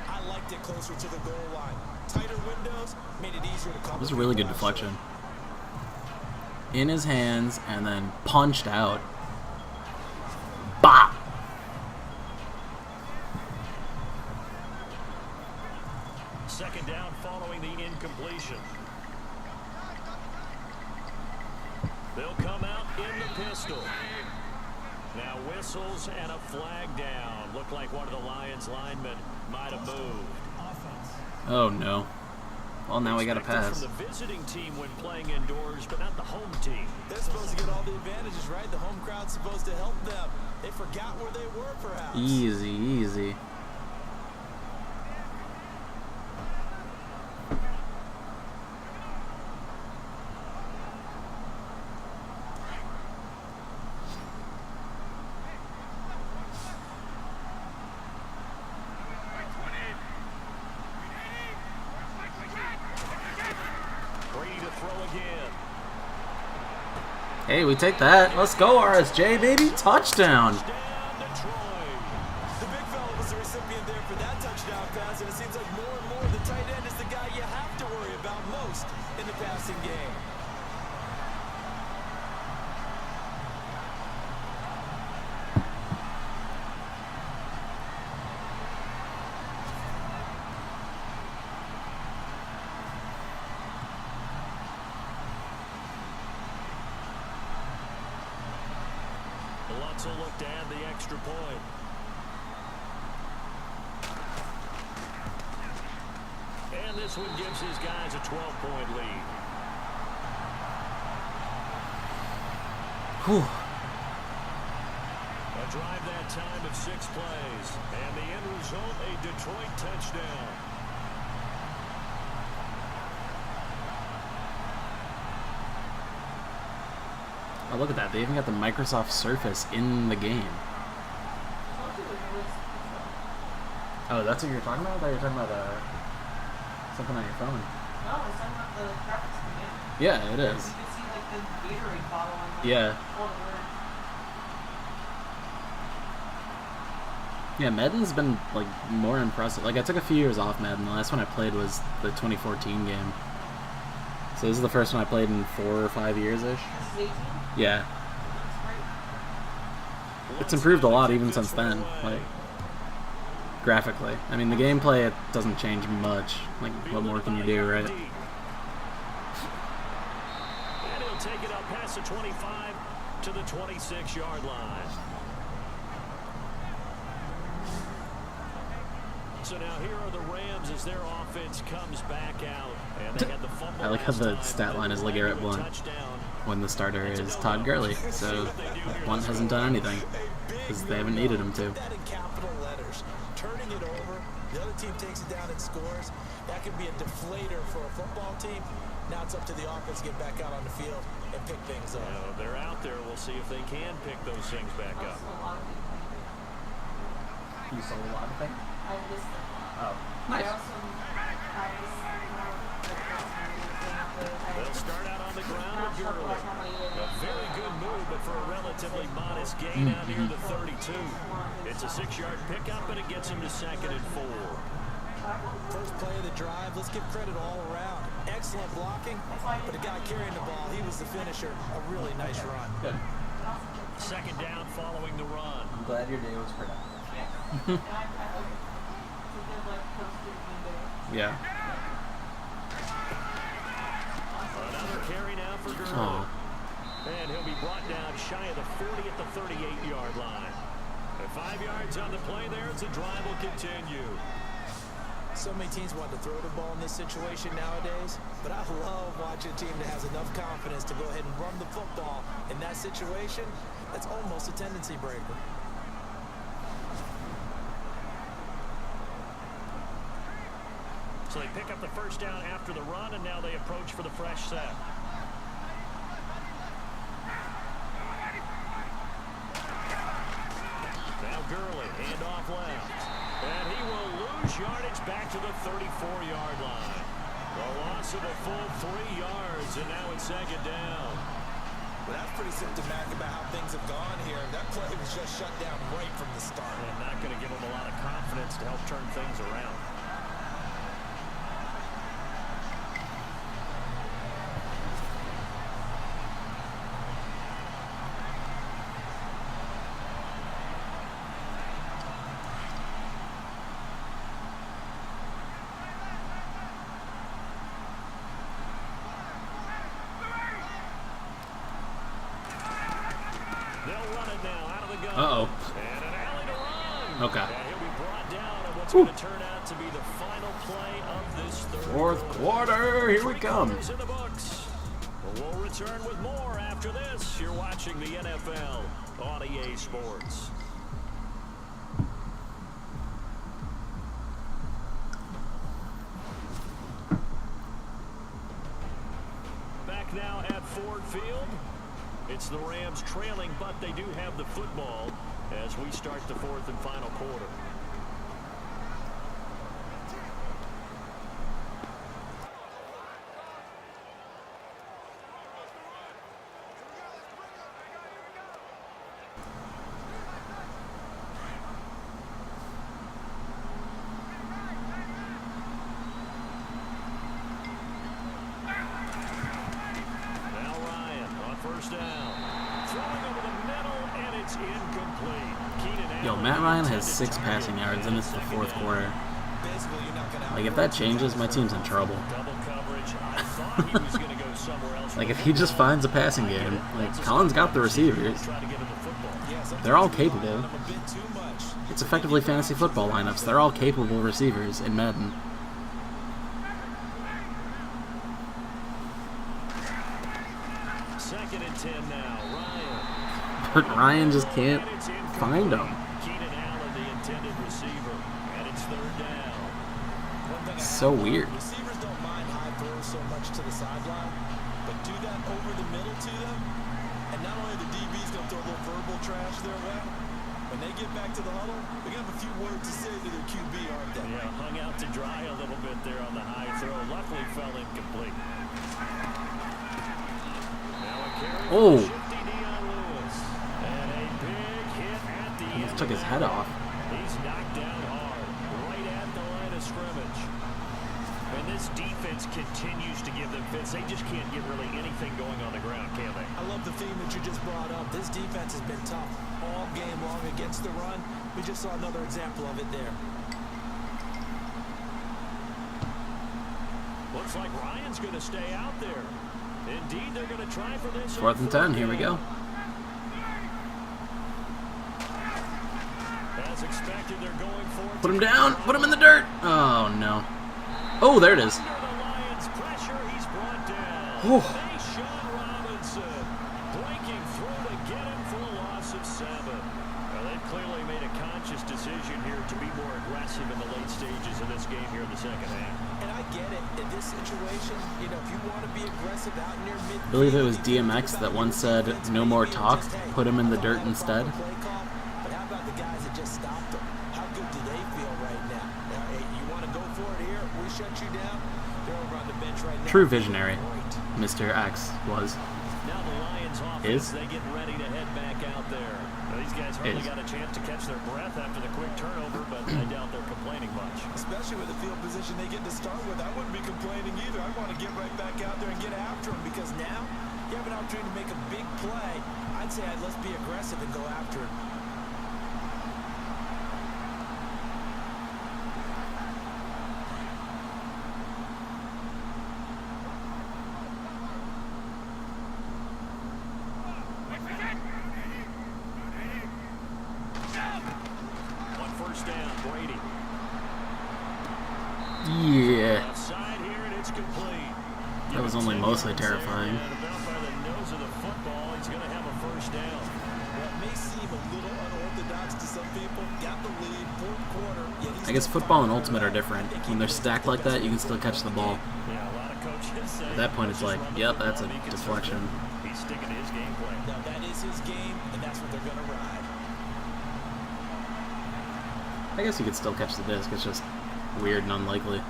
I liked it closer to the goal line. Tighter windows made it easier to cover. It was a really good deflection. In his hands and then punched out. Bop! Second down following the incompletion. They'll come out in the pistol. Now whistles and a flag down. Looked like one of the Lions linemen might have moved. Oh no. Well, now we got to Expected pass. from the visiting team when playing indoors, but not the home team. They're supposed to get all the advantages, right? The home crowd's supposed to help them. They forgot where they were, perhaps. Easy, easy. Brady to throw again. Hey, we take that. Let's go, RSJ, baby. Touchdown. Down Detroit. The big fella was the recipient there for that touchdown pass, and it seems like more and more the tight end is the guy you have to worry about most in the passing game. Lutz will look to add the extra point. And this one gives his guys a 12-point lead. Whew. A drive that time of 6 plays. And the end result, a Detroit touchdown. Oh, look at that. They even got the Microsoft Surface in the game. Oh, that's what you're talking about? I thought you were talking about something on your phone. No, I was talking about the graphics of the game. Yeah, it is. You can see like the Gatorade bottle on the Yeah. Yeah, Madden's been like more impressive. Like I took a few years off Madden. The last one I played was the 2014 game. So this is the first one I played in 4 or 5 years ish. This is 18. Yeah. It's improved a lot even since then. Like graphically. I mean the gameplay it doesn't change much. Like what more can you do, right? And he'll take it up past the 25 to the 26-yard line. So now here are the Rams as their offense comes back out. And they had the fumble. I like how last the time, stat but line is they LeGarrette do a Blount touchdown. when the starter is Todd Gurley. So Blunt hasn't done anything because they haven't needed him to. That in capital letters. Turning it over, the other team takes it down and scores. That could be a deflator for a football team. Now it's up to the offense to get back out on the field and pick things up. Well, they're out there. We'll see if they can pick those things back up. You sold a lot of things? I listed them. Oh, I nice. also They'll start out on the ground with Gurley. A very good move, but for a relatively modest gain out near the 32. It's a 6-yard pickup, and it gets him to 2nd and 4. First play of the drive, let's give credit all around. Excellent blocking, but the guy carrying the ball, he was the finisher. A really nice run. Good. Second down following the run. I'm glad your day was productive. Yeah. Another carry now for Gurley. Oh. And he'll be brought down shy of the 40 at the 38-yard line. At 5 yards on the play there, the drive will continue. So many teams want to throw the ball in this situation nowadays, but I love watching a team that has enough confidence to go ahead and run the football. In that situation, that's almost a tendency breaker. So they pick up the first down after the run, and now they approach for the fresh set. Now Gurley, handoff left. And he will lose yardage back to the 34-yard line. A loss of a full 3 yards, and now it's second down. Well, that's pretty symptomatic about how things have gone here. That play was just shut down right from the start. And not going to give them a lot of confidence to help turn things around. Uh-oh. And an alley to run. Okay. And he'll be brought down on what's going to turn out to be the final play of this Fourth quarter. Here we come. In the books. We'll return with more after this. You're watching the NFL on EA Sports. Back now at Ford Field. It's the Rams trailing, but they do have the football as we start the fourth and final quarter. Yo, Matt Ryan has 6 passing yards, and it's the fourth quarter. Like, if that changes, my team's in trouble. Like, if he just finds a passing game, like, Colin's got the receivers. They're all capable. It's effectively fantasy football lineups. They're all capable receivers in Madden. Second and 10 now, Ryan. But Ryan just can't find them. So weird. Receivers don't mind high throws so much to the sideline, but do that over the middle to them, and not only the DB's going to throw a little verbal trash their way, when they get back to the huddle, they're going to have a few words to say to their QB, aren't they? Yeah, hung out to dry a little bit there on the high throw. Luckily fell incomplete. Now a carry Oh. Shifty Dion Lewis. And a big hit at the Almost end. took his head off. He's knocked down hard, right at the line of scrimmage. And this defense continues to give them fits. They just can't get really anything going on the ground, can they? I love the theme that you just brought up. This defense has been tough all game long against the run. We just saw another example of it there. Looks like Ryan's going to stay out there. Indeed, they're going to try for this. Fourth and 10. Here we go. As expected, they're going for it. Put him down. Put him in the dirt. Oh, no. Oh, there it is. Under the Lions' pressure, he's brought down. Oh. Sean Robinson breaking through to get him for a loss of 7. Now, they've clearly made a conscious decision here to be more aggressive in the late stages of this game here in the second half. And I get it. In this situation, you know, if you want to be aggressive out near mid, I believe it was DMX that once said, no more talk, put him in the dirt instead. But how about the guys that just stopped them? How good do they feel right now? Hey, you want to go for it here? We shut you down. They're over on the bench right now. True visionary, Mr. X was. Now the Lions offense, they get ready to head back out there. Now, these guys hardly got a chance to catch their breath after the quick turnover, but I doubt they're complaining much. Especially with the field position they get to start with. I wouldn't be complaining either. I want to get right back out there and get after them because now you have an opportunity to make a big play, I'd say let's be aggressive and go after it. On first down, Brady. Yeah. Outside here, and it's complete. That was only mostly terrifying. And about by the nose of the football, he's going to have a first down. Well, it may seem a little unorthodox to some people. Got the lead, fourth quarter. I guess football and Ultimate are different. When they're stacked like that, you can still catch the ball. Yeah, a lot of coaches say At that point, it's like, yep, that's a deflection. he's sticking to his game plan. Now, that is his game, and that's what they're going to ride. I guess you could still catch the disc. It's just weird and unlikely.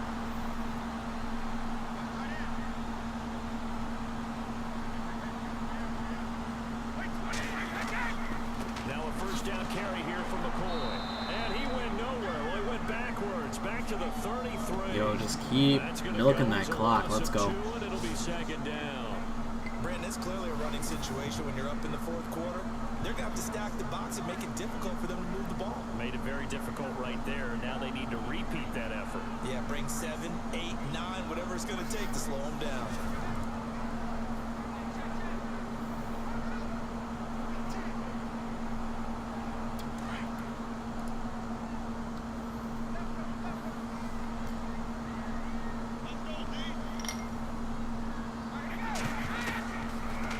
Now a first down carry here from McCoy. And he went nowhere. Well, he went backwards. Back to the 33. Yo, just keep That's gonna milking go that as a clock. loss Let's of go. 2, and it'll be second down. Brandon, it's clearly a running situation when you're up in the fourth quarter. They're going to have to stack the box and make it difficult for them to move the ball. Made it very difficult right there. Now they need to repeat that effort. Yeah, bring 7, 8, 9, whatever it's going to take to slow them down.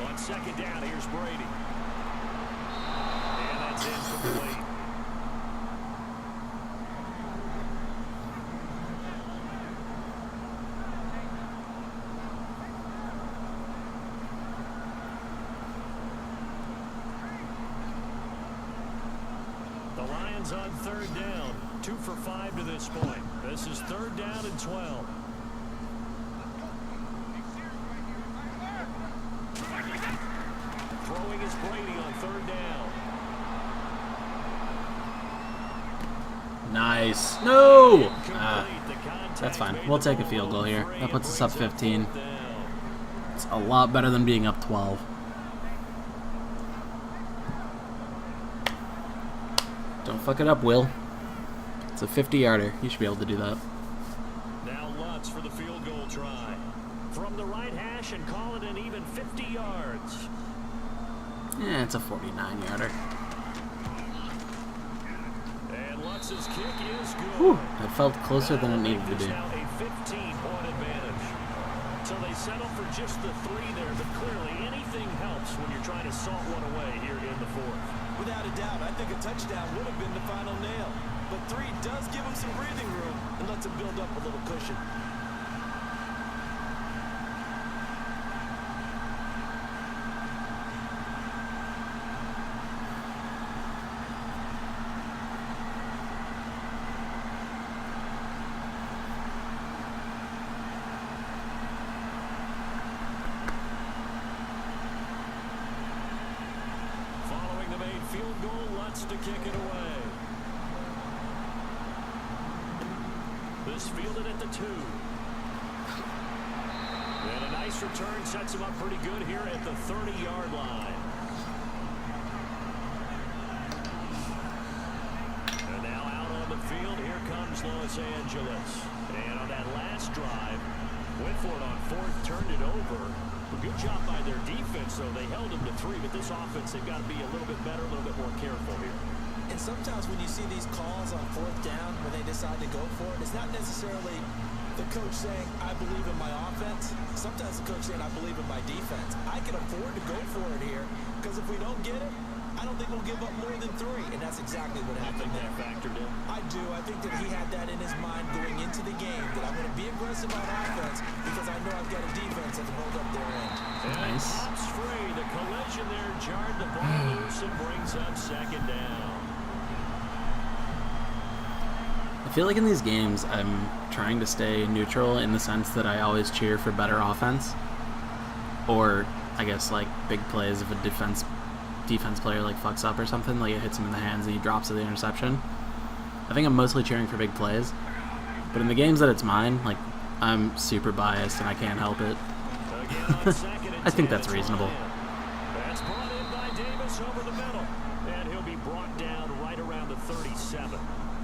On second down, here's Brady. And that's incomplete. The Lions on third down. 2 for 5 to this point. This is third down and 12. Throwing is Brady on third down. Nice. No! Incomplete. The contact That's fine. made We'll the take a ball field goal here. free That and puts us up brings 15. fourth down. It's a lot better than being up 12. Don't fuck it up, Will. It's a 50-yarder. You should be able to do that. Now Lutz for the field goal try. From the right hash and call it an even 50 yards. Yeah, it's a 49-yarder. And Lutz's kick is good. Whew, that felt closer than it needed to This be. now a 15-point advantage. So they settle for just the 3 there, but clearly anything helps when you're trying to salt one away here in the fourth. Without a doubt, I think a touchdown would have been the final nail. But 3 does give them some breathing room and lets them build up a little cushion. Following the made field goal, Lutz to kick it away. This fielded at the 2. And a nice return sets him up pretty good here at the 30-yard line. And now out on the field, here comes Los Angeles. And on that last drive, went for it on 4th, turned it over. A good job by their defense, though. They held him to 3, but this offense, they've got to be a little bit better, a little bit more careful here. And sometimes when you see these calls on 4th down when they decide to go for it, it's not necessarily the coach saying, I believe in my offense. Sometimes the coach saying, I believe in my defense. I can afford to go for it here because if we don't get it, I don't think we'll give up more than 3. And that's exactly what I think happened that there. factored in. I do. I think that he had that in his mind going into the game, that I'm going to be aggressive on offense because I know I've got a defense that can hold up their end. And Nice. pops free. The collision there jarred the ball loose and brings up second down. I feel like in these games, I'm trying to stay neutral in the sense that I always cheer for better offense. Or, I guess, like, big plays if a defense player, like, fucks up or something. Like, it hits him in the hands and he drops the interception. I think I'm mostly cheering for big plays. But in the games that it's mine, like, I'm super biased and I can't help it. Again on second I think that's reasonable. That's brought in by Davis over the middle. And he'll be brought down right around the 37.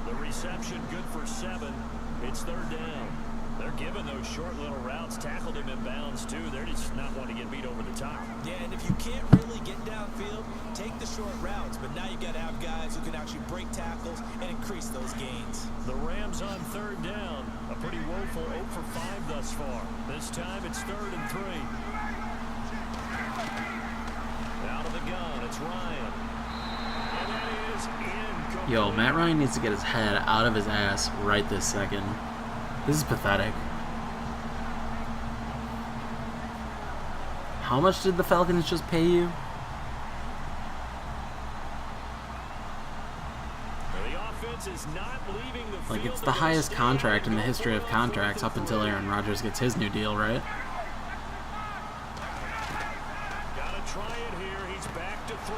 The reception good for 7. It's third down. They're giving those short little routes. Tackled him in bounds, too. They're just not wanting to get beat over the top. Yeah, and if you can't really get downfield, take the short routes. But now you got to have guys who can actually break tackles and increase those gains. The Rams on third down. A pretty woeful 0 for 5 thus far. This time it's 3rd and 3. Out of the gun, it's Ryan. And that is incomplete. Yo, Matt Ryan needs to get his head out of his ass right this second. This is pathetic. How much did the Falcons just pay you? The offense is not leaving the Like, field. it's the highest contract in the history of contracts up until Aaron Rodgers gets his new deal, right? Gotta try it here. He's back to throw.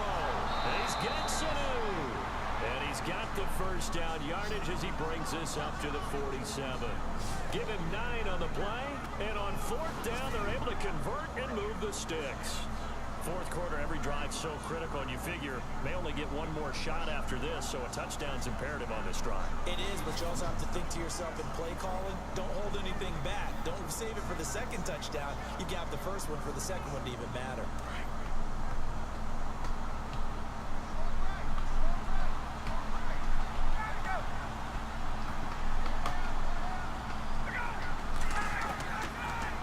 And he's got Sanu. And he's got the first down yardage as he brings this up to the 47. Give him 9 on the play. And on 4th down, they're able to convert and move the sticks. Fourth quarter, every drive so critical, and you figure may only get one more shot after this, so a touchdown's imperative on this drive. It is, but you also have to think to yourself in play calling, don't hold anything back. Don't save it for the second touchdown. You got the first one for the second one to even matter.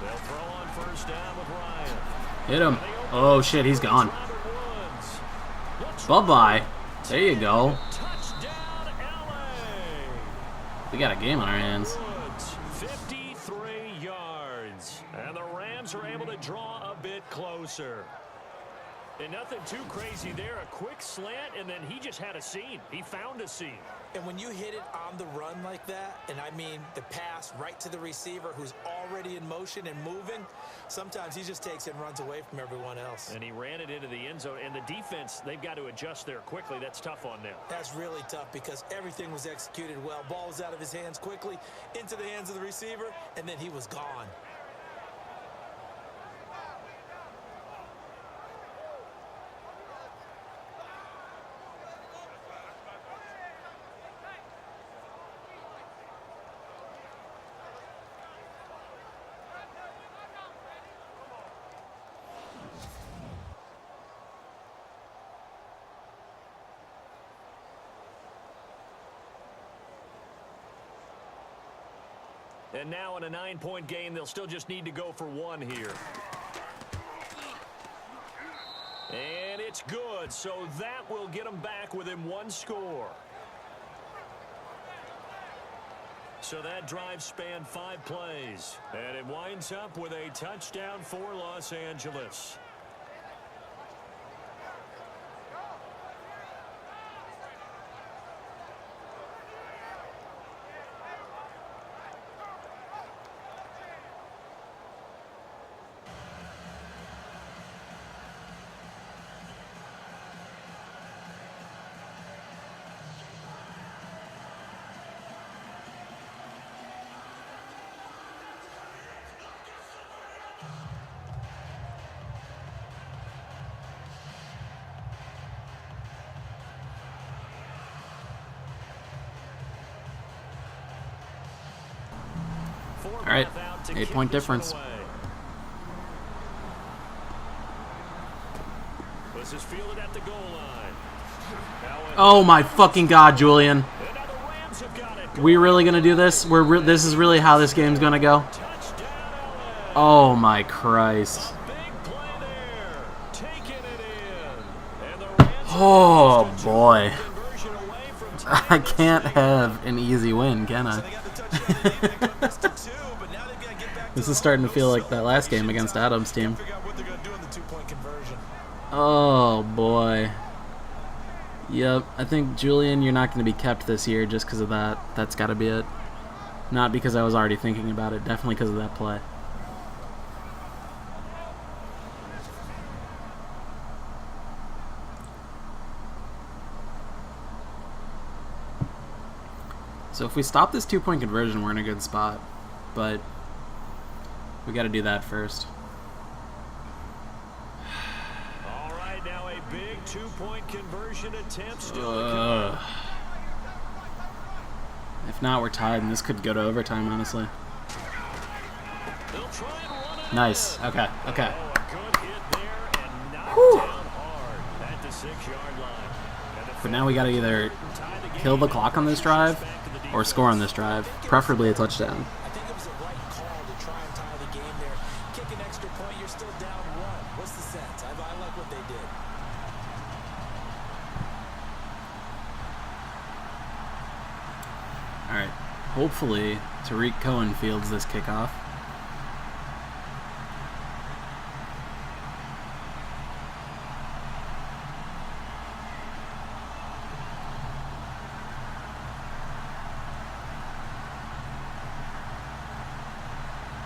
They'll throw on first down with Ryan. Hit him. Oh, shit, he's gone. Bye-bye. There you go. Touchdown, LA. We got a game on our hands. Woods, 53 yards. And the Rams are able to draw a bit closer. And nothing too crazy there. A quick slant, and then he just had a seam. He found a seam. And when you hit it on the run like that, and I mean the pass right to the receiver who's already in motion and moving, sometimes he just takes it and runs away from everyone else. And he ran it into the end zone. And the defense, they've got to adjust there quickly. That's tough on them. That's really tough because everything was executed well. Ball was out of his hands quickly, into the hands of the receiver, and then he was gone. And now in a 9-point game, they'll still just need to go for 1 here. And it's good, so that will get them back within 1 score. So that drive spanned 5 plays. And it winds up with a touchdown for Los Angeles. All right, 8-point difference. This is fielded at the goal line. Oh my fucking god, Julian. We really gonna do this? This is really how this game's gonna go? Oh my Christ. Oh boy. I can't have an easy win, can I? This is starting to feel like that last game against Adam's team. Oh boy. Yep, I think, Julian, you're not going to be kept this year just because of that. That's got to be it. Not because I was already thinking about it, definitely because of that play. So if we stop this 2-point conversion, we're in a good spot. But we got to do that first. a big 2-point conversion attempt still to come. If not, we're tied, and this could go to overtime, honestly. They'll try and run it Nice. in. Okay. Okay. Oh, a good hit there and knocked Whew. down hard at the 6-yard line. And But now we got to either kill the clock on this drive or score on this drive, preferably a touchdown. I think it was the right call to try and tie the game there. Kick an extra point, you're still down 1. What's the sense? I like what they did. All right. Hopefully, Tariq Cohen fields this kickoff.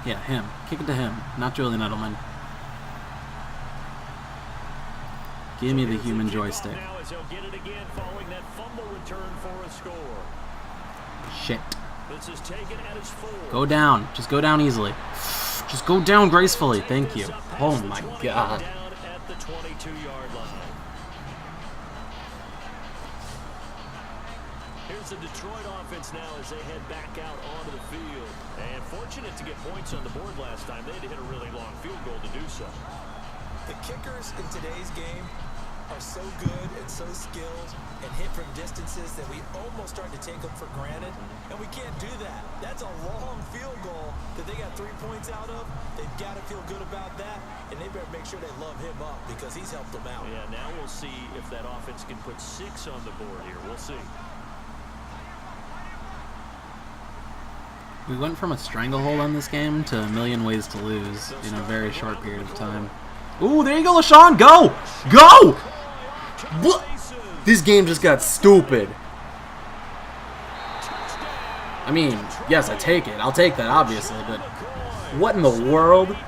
Yeah, him. Kick it to him, not Julian Edelman. Give me the human joystick. Now as he'll get it again following that fumble return for a score. Shit. This is taken at its 4. Go down. Just go down easily. Just go down gracefully. Thank you. Oh my god. Down at the 22-yard line. Here's the Detroit offense now as they head back out onto the field. And fortunate to get points on the board last time. They had to hit a really long field goal to do so. The kickers in today's game are so good and so skilled and hit from distances that we almost start to take them for granted, and we can't do that. That's a long field goal that they got 3 points out of. They've got to feel good about that, and they better make sure they love him up because he's helped them out. Yeah, now we'll see if that offense can put 6 on the board here. We'll see. We went from a stranglehold on this game to a million ways to lose in a very short period of time. Ooh, there you go, LaShawn. Go! Go! What? This game just got stupid. I mean, yes, I take it. I'll take that, obviously, but what in the world? And the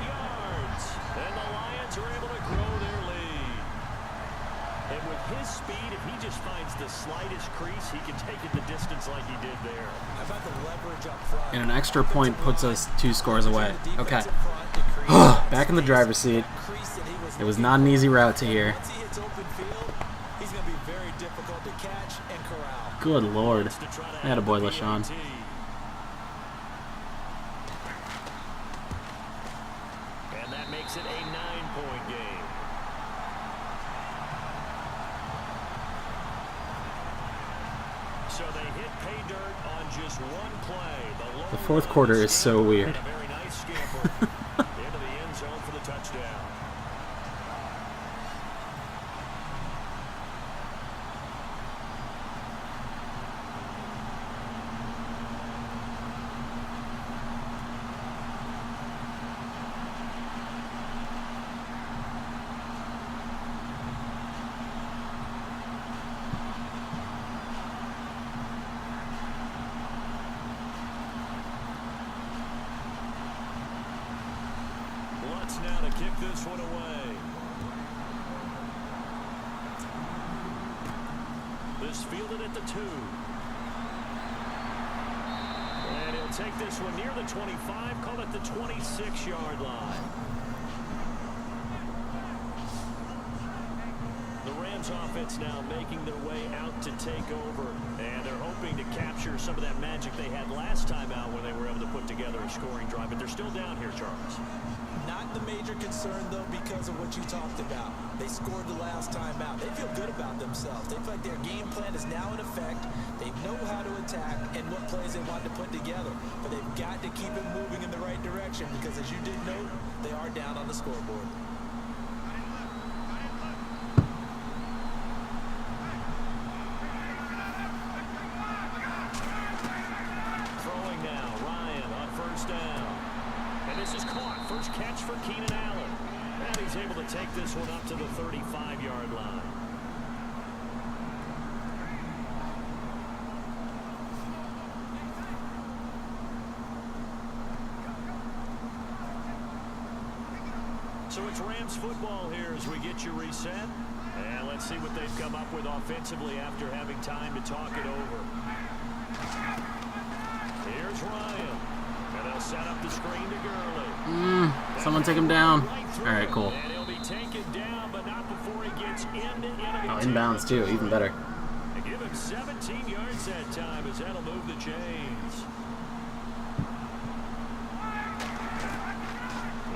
Lions are able to grow their lead. And with his speed, if he just finds the slightest crease, he can take it the distance like he did there. How about the leverage up front? And an extra point puts us 2 scores away. Okay. Back in the driver's seat. It was not an easy route to here. Once he hits open field, he's going to be very difficult to catch and corral. Good lord. Attaboy, LaShawn. And that makes it a 9-point game. So they hit pay dirt on just one play. The fourth quarter is so weird. A very nice scamper into the end zone for the touchdown. Now to kick this one away. This fielded at the 2. And he'll take this one near the 25, call it the 26-yard line. The Rams offense now making their way out to take over, and they're hoping to capture some of that magic they had last time out when they were able to put together a scoring drive, but they're still down here, Charles. Not the major concern, though, because of what you talked about. They scored the last time out. They feel good about themselves. They feel like their game plan is now in effect. They know how to attack and what plays they want to put together. But they've got to keep it moving in the right direction because, as you did note, they are down on the scoreboard. Throwing now, Ryan on first down. And this is caught. First catch for Keenan Allen. And he's able to take this one up to the 35-yard line. So it's Rams football here as we get you reset. And let's see what they've come up with offensively after having time to talk it over. Here's Ryan. And they'll set up the screen to Gurley. Someone take him down. All right, cool. And he'll be taken down, but not before he gets It's in Oh, inbounds too, even better. and give him 17 yards that time as that'll move the chains.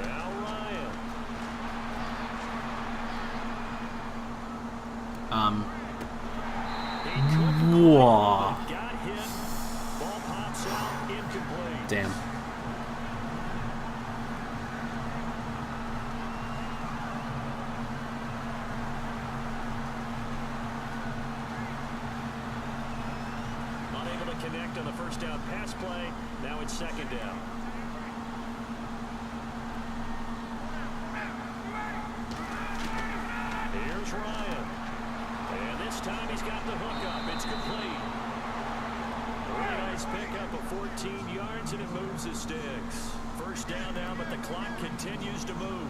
Now Ryan. Whoa. Got hit. Ball pops out, incomplete. Damn. Unable to connect on the first down pass play. Now it's second down. Here's Ryan. And this time he's got the hook up. It's complete. Really nice pickup of 14 yards, and it moves the sticks. First down now, but the clock continues to move.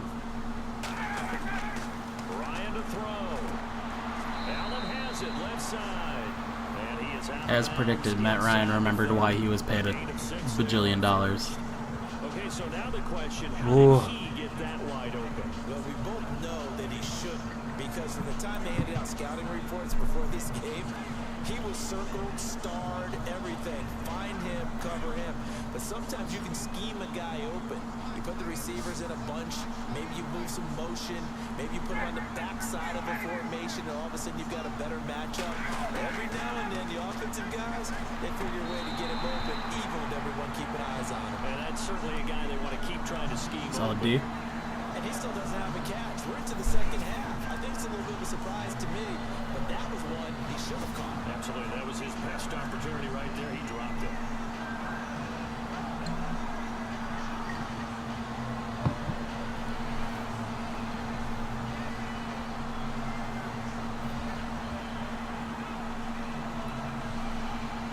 Ryan to throw. Allen has it left side. And he is out. As predicted, Matt Ryan remembered why he was paid $1 bajillion. Okay, so now the question, how Ooh. did he get that wide open? Well, we both know that he shouldn't, because from the time they handed out scouting reports before this game, he was circled, starred, everything. Find him, cover him. But sometimes you can scheme a guy open. You put the receivers in a bunch. Maybe you move some motion. Maybe you put him on the backside of a formation, and all of a sudden you've got a better matchup. Every now and then, the offensive guys, they figure a way to get him open, even with everyone keeping eyes on him. And that's certainly a guy they want to keep trying to scheme Solid open. D. And he still doesn't have a catch. We're into the second half. I think it's a little bit of a surprise to me, but that was one he should have caught. Absolutely. That was his best opportunity right there. He dropped it.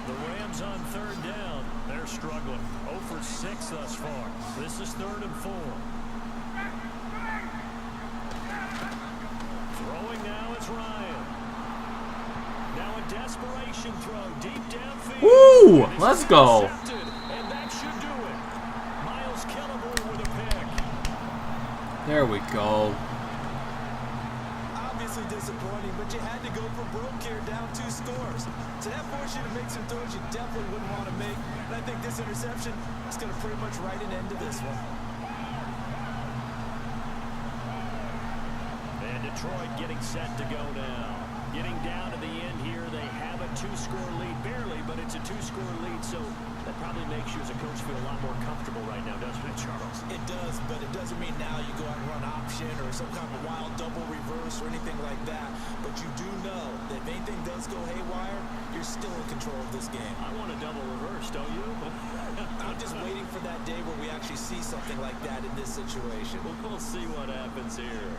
The Rams on third down. They're struggling. 0 for 6 thus far. This is 3rd and 4. Throwing now is Ryan. Now a desperation throw deep downfield. Woo! And this Let's is go. intercepted, and that should do it. Miles Killebrew with a pick. There we go. Obviously disappointing, but you had to go for broke here, down 2 scores. So that forced you to make some throws you definitely wouldn't want to make. And I think this interception is going to pretty much write an end to this one. And Detroit getting set to go now. Getting down to the end here, they have a 2-score lead, barely, but it's a 2-score lead, so that probably makes you as a coach feel a lot more comfortable right now, doesn't it, Charles? It does, but it doesn't mean now you go out and run option or some kind of wild double reverse or anything like that. But you do know that if anything does go haywire, you're still in control of this game. I want a double reverse, don't you? I'm just waiting for that day where we actually see something like that in this situation. We'll see what happens here.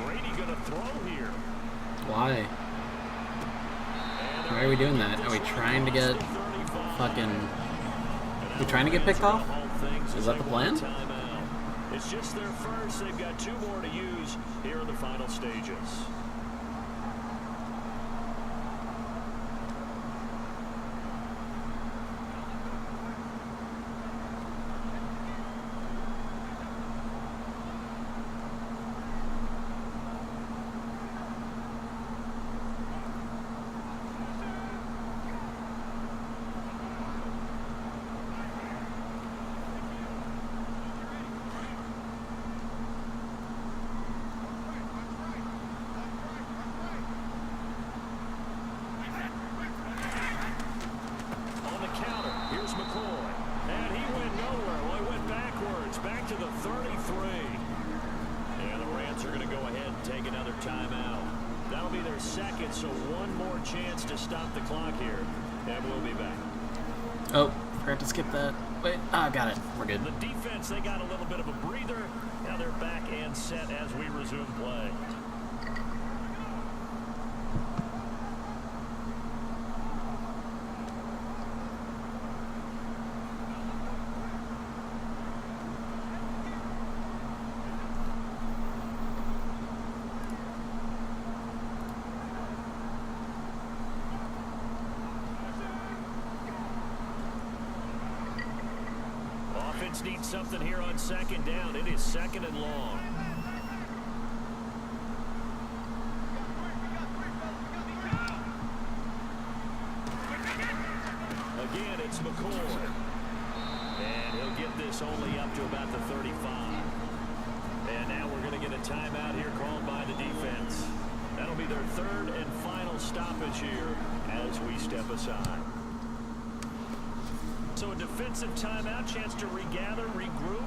Brady gonna throw here. Why? Why are we doing that? Are we trying to get fucking... Are we trying to get picked off? Is that the plan? It's just their first. They've got 2 more to use here in the final stages. So one more chance to stop the clock here, and we'll be back. Oh, forgot to skip that. Wait, got it. We're good. The defense, they got a little bit of a breather. Now they're back and set as we resume play. Lions need something here on second down. It is second and long. Again, it's McCoy. And he'll get this only up to about the 35. And now we're going to get a timeout here called by the defense. That'll be their third and final stoppage here as we step aside. So a defensive timeout, chance to regather, regroup,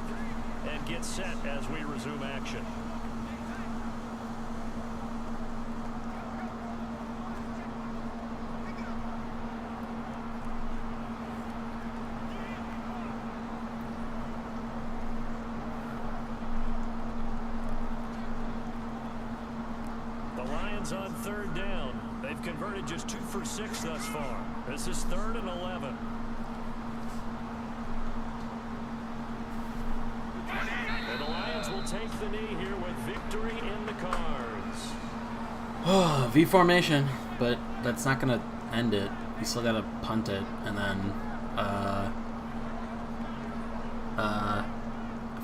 and get set as we resume action. On third down. They've converted just 2 for 6 thus far. This is 3rd and 11. And the Lions will take the knee here with victory in the cards. V formation, but that's not going to end it. You still got to punt it, and then I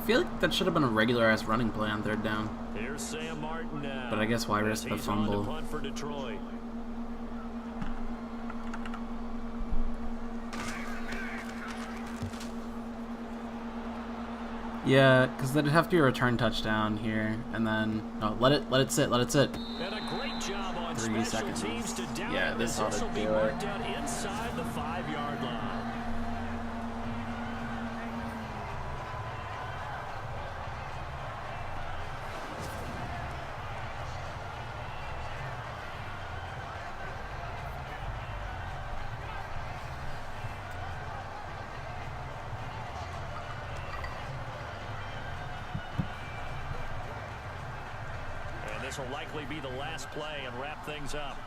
feel like that should have been a regular-ass running play on third down. Here's Sam Martin now. But I guess why risk the fumble? On to punt for Detroit. Yeah, because that'd have to be a return touchdown here, and then let it sit. And a great job on 3 special seconds. teams to down. Yeah, this ought to will be do marked it. out inside the 5-yard line. This will likely be the last play and wrap things up.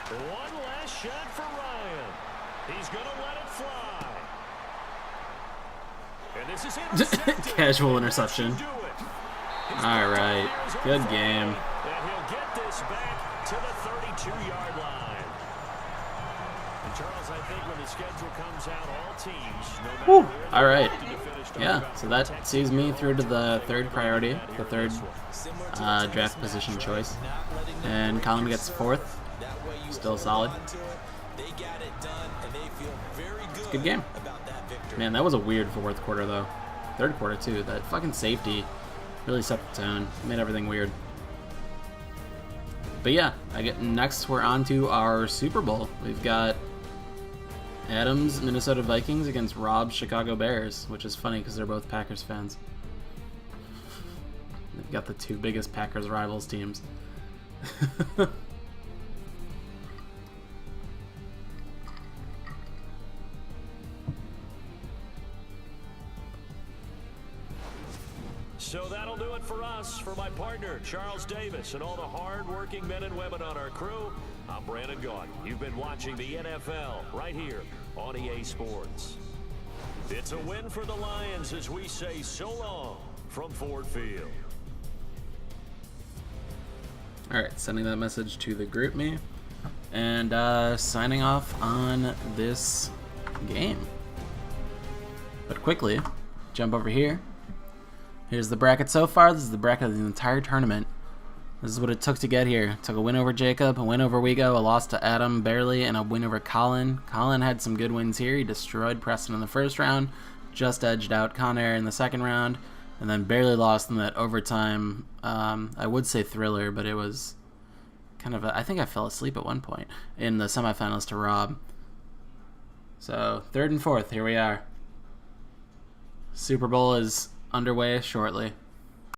One last shot for Ryan. He's going to let it fly. And this is intercepted. Casual interception. All right, good game. And he'll get this back to the 32-yard line. And Charles, I think when the schedule comes out, all teams, no matter where all right. to finish, Yeah, so that sees me through to the third priority, the third draft position choice. And Colin gets 4th. Still solid. It's a good game. Man, that was a weird 4th quarter, though. 3rd quarter, too. That fucking safety really set the tone. Made everything weird. But yeah, next we're on to our Super Bowl. We've got Adam's Minnesota Vikings against Rob's Chicago Bears, which is funny because they're both Packers fans. They've got the 2 biggest Packers rivals teams. So that'll do it for us. For my partner, Charles Davis, and all the hard-working men and women on our crew, I'm Brandon Gaudin. You've been watching the NFL right here on EA Sports. It's a win for the Lions as we say so long from Ford Field. All right, sending that message to the group me, and signing off on this game. But quickly, jump over here. Here's the bracket so far. This is the bracket of the entire tournament. This is what it took to get here. It took a win over Jacob, a win over Wego, a loss to Adam barely, and a win over Colin. Colin had some good wins here. He destroyed Preston in the first round, just edged out Conair in the second round, and then barely lost in that overtime. I would say thriller, but it was kind of I think I fell asleep at one point in the semifinals to Rob. So 3rd and 4th, here we are. Super Bowl is underway shortly.